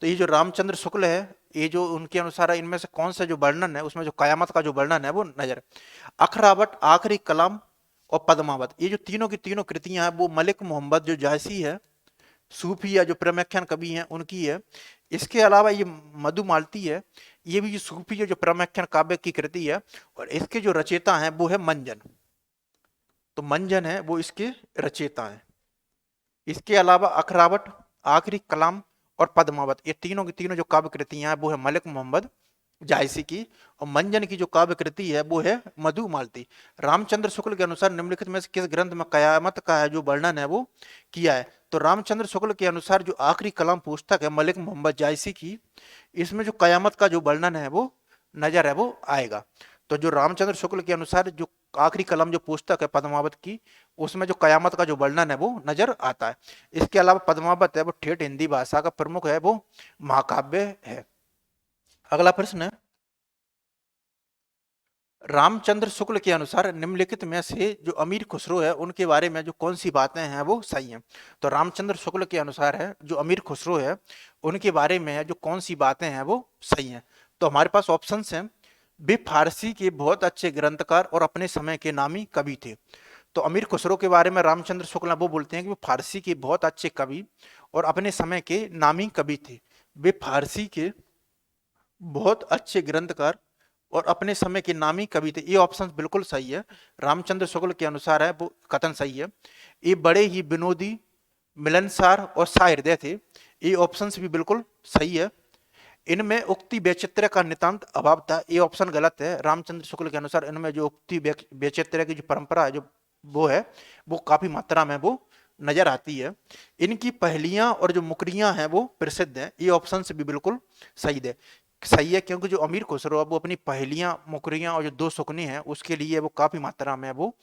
तो ये जो रामचंद्र शुक्ल है ये जो उनके अनुसार इनमें से कौन सा जो वर्णन है उसमें जो कयामत का जो वर्णन है वो नजर। अखरावट, आखिरी कलाम और पद्मावत, ये जो तीनों की तीनों कृतियां हैं वो मलिक मोहम्मद जो जायसी है, सूफी या जो प्रमेख्यान कवि हैं उनकी है। इसके अलावा ये मधुमालती है, ये भी जो सूफी जो प्रमेख्यान काव्य की कृति है और इसके जो रचयिता हैं वो है मंजन। तो मंजन है वो इसके रचयिता हैं। इसके अलावा अखरावट, आखिरी कलाम और पद्मावत, ये तीनों की तीनों जो काव्य कृतियां हैं वो है मलिक मोहम्मद जायसी की, और मंजन की जो काव्य कृति है वो है मधुमालती। रामचंद्र शुक्ल के अनुसार निम्नलिखित में से किस ग्रंथ में कयामत का है जो वर्णन है वो किया है? तो रामचंद्र शुक्ल के अनुसार जो आखिरी कलाम पुस्तक है मलिक मोहम्मद जायसी की, इसमें जो कयामत का जो वर्णन है वो नजर है वो आएगा। तो जो रामचंद्र शुक्ल के अनुसार जो आखिरी कलम जो पुस्तक है पद्मावत की उसमें जो कयामत का जो वर्णन है वो नजर आता है। इसके अलावा पद्मावत है वो ठेठ हिंदी भाषा का प्रमुख है वो महाकाव्य है। अगला प्रश्न है, रामचंद्र शुक्ल के अनुसार निम्नलिखित में से जो अमीर खुसरो है उनके बारे में जो कौन सी बातें हैं वो सही हैं? तो रामचंद्र शुक्ल के अनुसार है जो अमीर खुसरो है उनके बारे में है जो कौन सी बातें हैं वो सही हैं? तो हमारे पास ऑप्शंस हैं, वे फारसी के बहुत अच्छे ग्रंथकार और अपने समय के नामी कवि थे। तो अमीर खुसरो के बारे में रामचंद्र शुक्ल वो बोलते हैं कि वो फारसी के बहुत अच्छे कवि और अपने समय के नामी कवि थे। वे फारसी के बहुत अच्छे ग्रंथकार और अपने समय के नामी कवि थे, ये ऑप्शन बिल्कुल सही है। रामचंद्र शुक्ल के अनुसार है वो कथन सही है। ये बड़े ही विनोदी, मिलनसार और सहृदय थे, ये ऑप्शन भी बिल्कुल सही है। इनमें उक्ति वैचित्र्य का नितांत अभाव था, ये ऑप्शन गलत है। रामचंद्र शुक्ल के अनुसार इनमें जो उक्ति वैचित्र्य की जो परंपरा है जो वो है वो काफी मात्रा में वो नजर आती है। इनकी पहलियां और जो मुकरियां हैं वो प्रसिद्ध हैं, ये ऑप्शन भी बिल्कुल सही है। सही है, क्योंकि जो अमीर खुसरो है वो अपनी पहेलियां मुकरियां और जो दो सुकने हैं उसके लिए वो काफी मात्रा में वो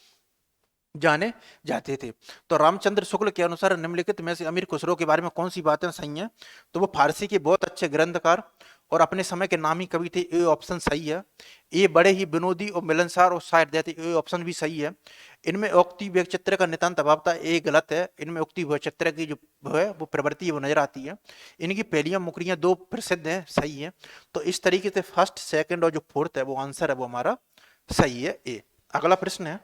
जाने जाते थे। तो रामचंद्र शुक्ल के अनुसार निम्नलिखित में से अमीर खुसरो के बारे में कौन सी बातें सही हैं? तो वो फारसी के बहुत अच्छे ग्रंथकार और अपने समय के नामी कवि थे। ए ऑप्शन सही है। ये बड़े ही विनोदी और मिलनसार और शायर देते, ए ऑप्शन भी सही है। इनमें उक्ति व्यक्तिचित्र का नितांत अभाव था, ये गलत है। इनमें उक्ति व्यक्तिचित्र की जो है वो प्रवृत्ति है वो नजर आती है। इनकी पहलियां मुकरियां दो प्रसिद्ध हैं, सही है। तो इस तरीके से फर्स्ट सेकंड और जो फोर्थ है वो आंसर है वो हमारा सही है, ए। अगला प्रश्न है,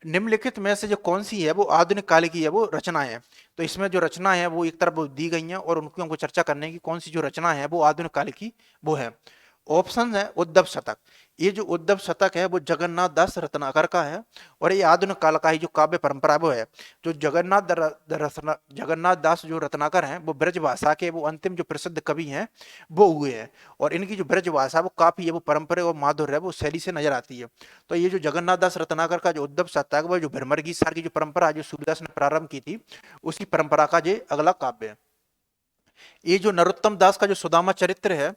निम्नलिखित में से जो कौन सी है वो आधुनिक काल की है वो रचनाएं हैं? तो इसमें जो रचना है वो एक तरफ वो दी गई हैं और उनको हमको चर्चा करने की कौन सी जो रचना है वो आधुनिक काल की वो है। ऑप्शन है उद्धव शतक। ये जो उद्धव शतक है वो जगन्नाथ दास रत्नाकर का है और ये आधुनिक काल का ही जो काव्य परंपरा वो है। जो जगन्नाथ दास जो रत्नाकर हैं वो ब्रज भाषा के वो अंतिम जो प्रसिद्ध कवि हैं वो हुए हैं और इनकी जो ब्रज भाषा वो काफी है वो परंपरा और माधुर्य है वो शैली से नजर आती है। तो ये जो जगन्नाथ दास रत्नाकर का जो उद्धव शतक वो जो भ्रमर गीत सार की जो परंपरा जो सूरदास ने प्रारंभ की थी उसकी परंपरा का ये अगला काव्य है। ये जो नरोत्तम दास का जो सुदामा चरित्र है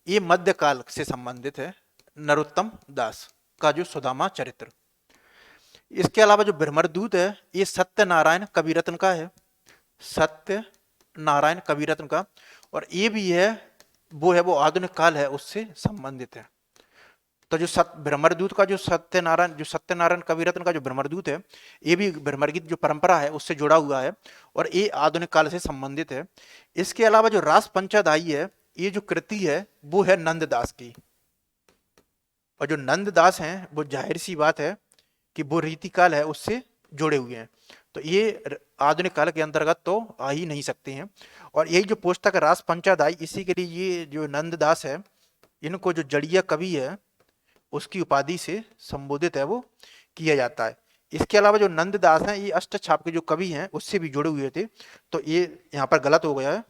ये मध्यकाल से संबंधित है। नरोत्तम दास का जो सुदामा चरित्र। इसके अलावा जो भ्रमरदूत है ये सत्यनारायण कविरत्न का है। सत्य नारायण कविरत्न का, और ये भी है वो आधुनिक काल है उससे संबंधित है। तो जो भ्रमरदूत का जो सत्यनारायण कविरत्न का जो भ्रमरदूत है ये भी भ्रमरगीत जो परंपरा है उससे जुड़ा हुआ है और ये आधुनिक काल से संबंधित है। इसके अलावा जो रास पंचादाई है ये जो कृति है वो है नंददास की, और जो नंददास हैं वो जाहिर सी बात है कि वो रीतिकाल है उससे जुड़े हुए हैं। तो ये आधुनिक काल के अंतर्गत तो आ ही नहीं सकते हैं। और यही जो पुस्तक रास पंचादाई इसी के लिए ये जो नंददास है इनको जो जड़िया कवि है उसकी उपाधि से संबोधित है वो किया जाता है। इसके अलावा जो नंददास हैं ये अष्टछाप के जो कवि हैं उससे भी जुड़े हुए थे, तो ये यहाँ पर गलत हो गया है।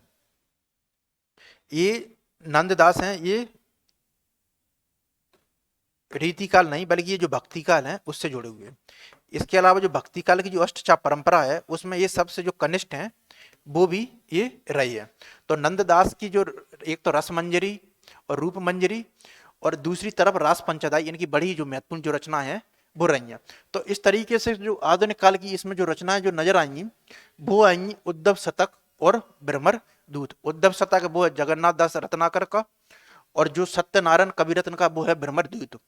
ये नंददास हैं ये रीतिकाल नहीं बल्कि ये जो भक्ति काल है उससे जुड़े हुए हैं। इसके अलावा जो भक्ति काल की जो अष्टचाप परंपरा है उसमें ये सबसे जो कनिष्ठ हैं वो भी ये रही है। तो नंददास की जो एक तो रस मंजरी और रूप मंजरी और दूसरी तरफ रास पंचदाई इनकी बड़ी जो महत्वपूर्ण जो रचना है वो रही है। तो इस तरीके से जो आधुनिक काल की इसमें जो रचनाएं जो नजर आएंगी वो आएंगी उद्धव शतक और भ्रमर दूत। उद्धव शतक वो है जगन्नाथ दास रत्नाकर का और जो सत्यनारायण कविरत्न का वो है भ्रमर द्यूत,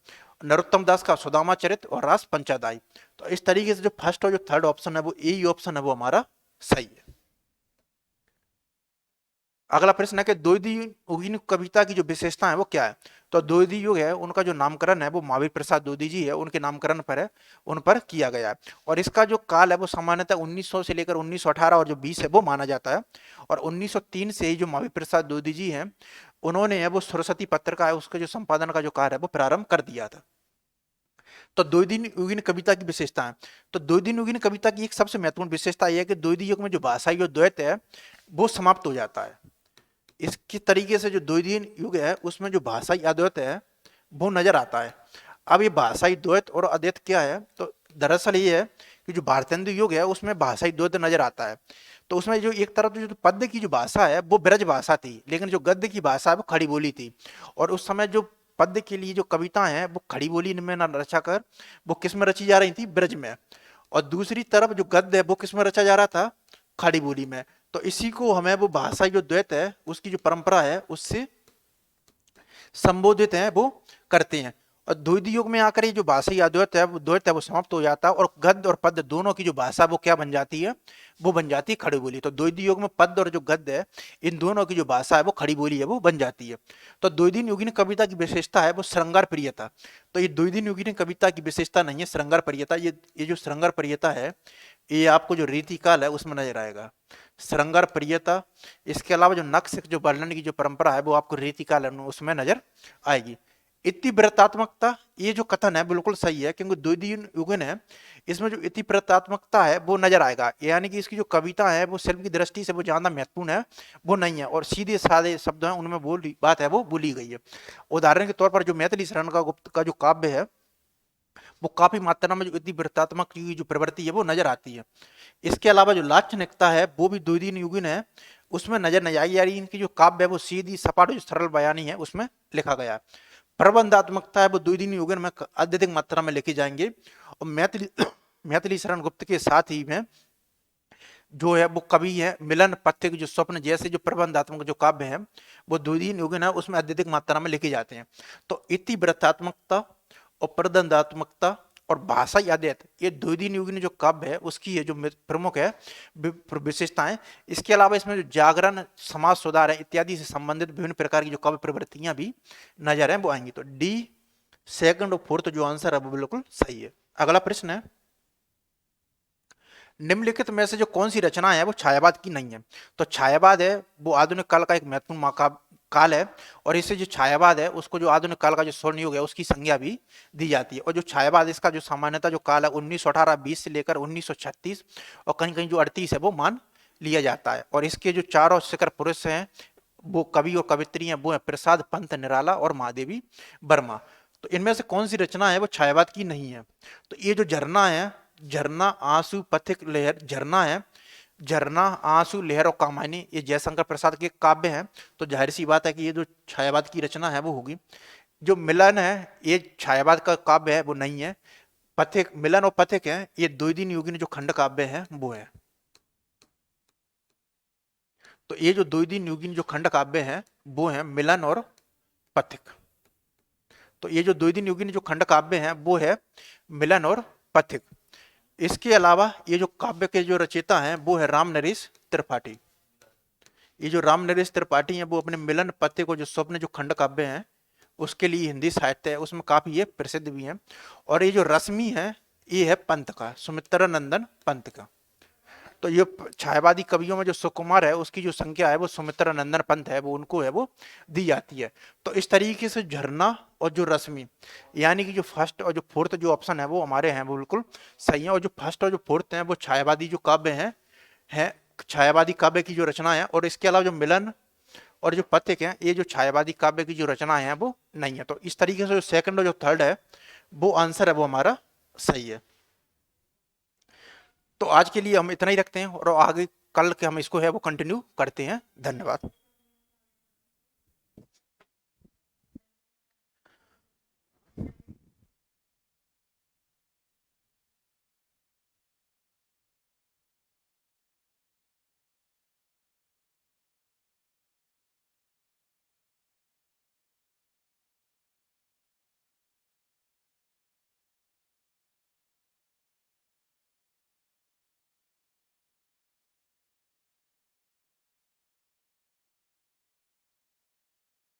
नरोत्तम दास का सुदामा चरित और रास पंचादाई। तो इस तरीके से जो फर्स्ट और जो थर्ड ऑप्शन है वो यही ऑप्शन है वो हमारा सही है। अगला प्रश्न है कि द्विवेदी युगीन कविता की जो विशेषता है वो क्या है? तो द्विवेदी युग है उनका जो नामकरण है वो महावीर प्रसाद द्विवेदी जी है उनके नामकरण पर है, उन पर किया गया है। और इसका जो काल है वो सामान्यतः 1900 से लेकर 1918 और जो 20 है वो माना जाता है। और 1903 से ही जो महावीर प्रसाद द्विवेदी जी हैं उन्होंने वो सरस्वती पत्रिका है उसके जो संपादन का जो कार्य है वो प्रारंभ कर दिया था। तो द्विवेदी युगीन कविता की विशेषता है, तो द्विवेदी युगीन कविता की एक सबसे महत्वपूर्ण विशेषता यह है कि द्विवेदी युग में जो भाषाई और द्वैत है वो समाप्त हो जाता है। इसकी तरीके से जो द्विवेदी युग है उसमें जो भाषाई अद्वैत है वो नजर आता है। अब ये भाषाई द्वैत और अद्वैत क्या है? तो दरअसल ये है कि जो भारतेंदु युग है उसमें भाषाई द्वैत नजर आता है। तो उसमें जो एक तरफ जो पद्य की जो भाषा है वो ब्रज भाषा थी, लेकिन जो गद्य की भाषा है वो खड़ी बोली थी। और उस समय जो पद्य के लिए जो कविताएं हैं वो खड़ी बोली में न रचा कर वो किस में रची जा रही थी? ब्रज में। और दूसरी तरफ जो गद्य है वो किस में रचा जा रहा था? खड़ी बोली में। तो इसी को हमें वो भाषा जो द्वैत है उसकी जो परंपरा है उससे संबोधित है वो करते हैं। और द्विवेदी युग में आकर ये जो भाषाई अद्वैत है वो समाप्त हो जाता है और गद्य और पद्य दोनों की जो भाषा वो क्या बन जाती है? वो बन जाती है खड़ी बोली। तो द्विवेदी युग में पद्य और जो गद्य है इन दोनों की जो भाषा है वो खड़ी बोली है वो बन जाती है। तो द्विवेदी युगीन कविता की विशेषता है वो श्रृंगार प्रियता। तो ये द्विवेदी युगीन कविता की विशेषता नहीं है श्रृंगार प्रियता। ये जो श्रृंगार प्रियता है ये आपको जो रीतिकाल है उसमें नजर आएगा, श्रृंगार प्रियता। इसके अलावा जो नक्श जो वर्णन की जो परंपरा है वो आपको रीतिकाल उसमें नजर आएगी। इतिवृत्तात्मकता ये जो कथन है बिल्कुल सही है, क्योंकि द्विवेदी युगीन है इसमें जो इतिवृत्तात्मकता है वो नजर आएगा, यानी कि इसकी जो कविता है वो शिल्प की दृष्टि से वो ज्यादा महत्वपूर्ण है वो नहीं है और सीधे साधे शब्द हैं उनमें बोली बात है वो बोली गई है। उदाहरण के तौर पर जो मैथिली शरण का गुप्त का जो काव्य है वो काफी मात्रा में जो इतिवृत्तात्मक की जो प्रवृत्ति है वो नजर आती है। इसके अलावा जो लाक्षणिकता है वो भी द्विवेदी युगीन है उसमें नजर नहीं आई, यानी इनकी जो काव्य है वो सीधी सपाट जो सरल बयानी है उसमें लिखा गया है। प्रबंधात्मकता है वो द्विदिन युगन में अत्यधिक मात्रा में लिखी जाएंगे। और मैथिली मैथिली शरण गुप्त के साथ ही में जो है वो कवि है मिलन पथिक जो स्वप्न जैसे जो प्रबंधात्मक जो काव्य है वो द्विदिन युगन है उसमें अत्यधिक मात्रा में लिखे जाते हैं। तो इतिवृत्तात्मकता और प्रबंधात्मकता और भाषा आद्यत ये द्विदिन युगन जो काव्य है उसकी ये जो प्रमुख है विशेषताएं। इसके अलावा इसमें जो जागरण समाज सुधार है इत्यादि से संबंधित विभिन्न प्रकार की जो काव्य प्रवृत्तियां भी नजर है वो आएंगी। तो डी सेकंड और फोर्थ जो आंसर है वो बिल्कुल सही है। अगला प्रश्न है, निम्नलिखित में से जो कौन सी रचना है वो छायावाद की नहीं है। तो छायावाद है वो आधुनिक काल का एक महत्वपूर्ण काल है और इससे जो छायावाद है उसको जो आधुनिक काल का जो स्वर्ण युग है उसकी संज्ञा भी दी जाती है। और जो छायावाद इसका जो सामान्यतः जो काल है 1918-20 से लेकर 1936 और कहीं कहीं जो 38 है वो मान लिया जाता है। और इसके जो चारों शिखर पुरुष हैं वो कवि और कवित्री हैं वो है प्रसाद पंत निराला और महादेवी वर्मा। तो इनमें से कौन सी रचना है वो छायावाद की नहीं है। तो ये जो झरना है, झरना आंसू पथिक लहर, झरना है, झरना आंसू लहर और कामायनी ये जयशंकर प्रसाद के काव्य हैं। तो जाहिर सी बात है कि ये जो छायावाद की रचना है वो होगी। जो मिलन है ये छायावाद का काव्य है वो नहीं है। पथिक, मिलन और पथिक है ये द्विदिन युगीन जो खंड काव्य है वो है। तो ये जो द्विदिन युगीन जो खंड काव्य है वो है मिलन और पथिक। तो ये जो द्विदिन युगीन जो खंड काव्य है वो है मिलन और पथिक। इसके अलावा ये जो काव्य के जो रचयिता हैं वो है राम नरेश त्रिपाठी। ये जो राम नरेश त्रिपाठी हैं वो अपने मिलन पथिक को जो स्वप्न जो खंड काव्य हैं उसके लिए हिंदी साहित्य है उसमें काफी ये प्रसिद्ध भी है। और ये जो रश्मि है ये है पंत का, सुमित्रा नंदन पंत का। तो ये छायावादी कवियों में जो सुकुमार है उसकी जो संख्या है वो सुमित्रा नंदन पंत है वो उनको है वो दी जाती है। तो इस तरीके से झरना और जो रश्मि यानी कि जो फर्स्ट और जो फोर्थ जो ऑप्शन है वो हमारे हैं वो बिल्कुल सही है। और जो फर्स्ट और जो फोर्थ है वो छायावादी जो काव्य है छायावादी काव्य की जो रचना है। और इसके अलावा जो मिलन और जो पथिक है ये जो छायावादी काव्य की जो रचना है वो नहीं है। तो इस तरीके से जो सेकंड और जो थर्ड है वो आंसर है वो हमारा सही है। तो आज के लिए हम इतना ही रखते हैं और आगे कल के हम इसको है वो कंटिन्यू करते हैं। धन्यवाद।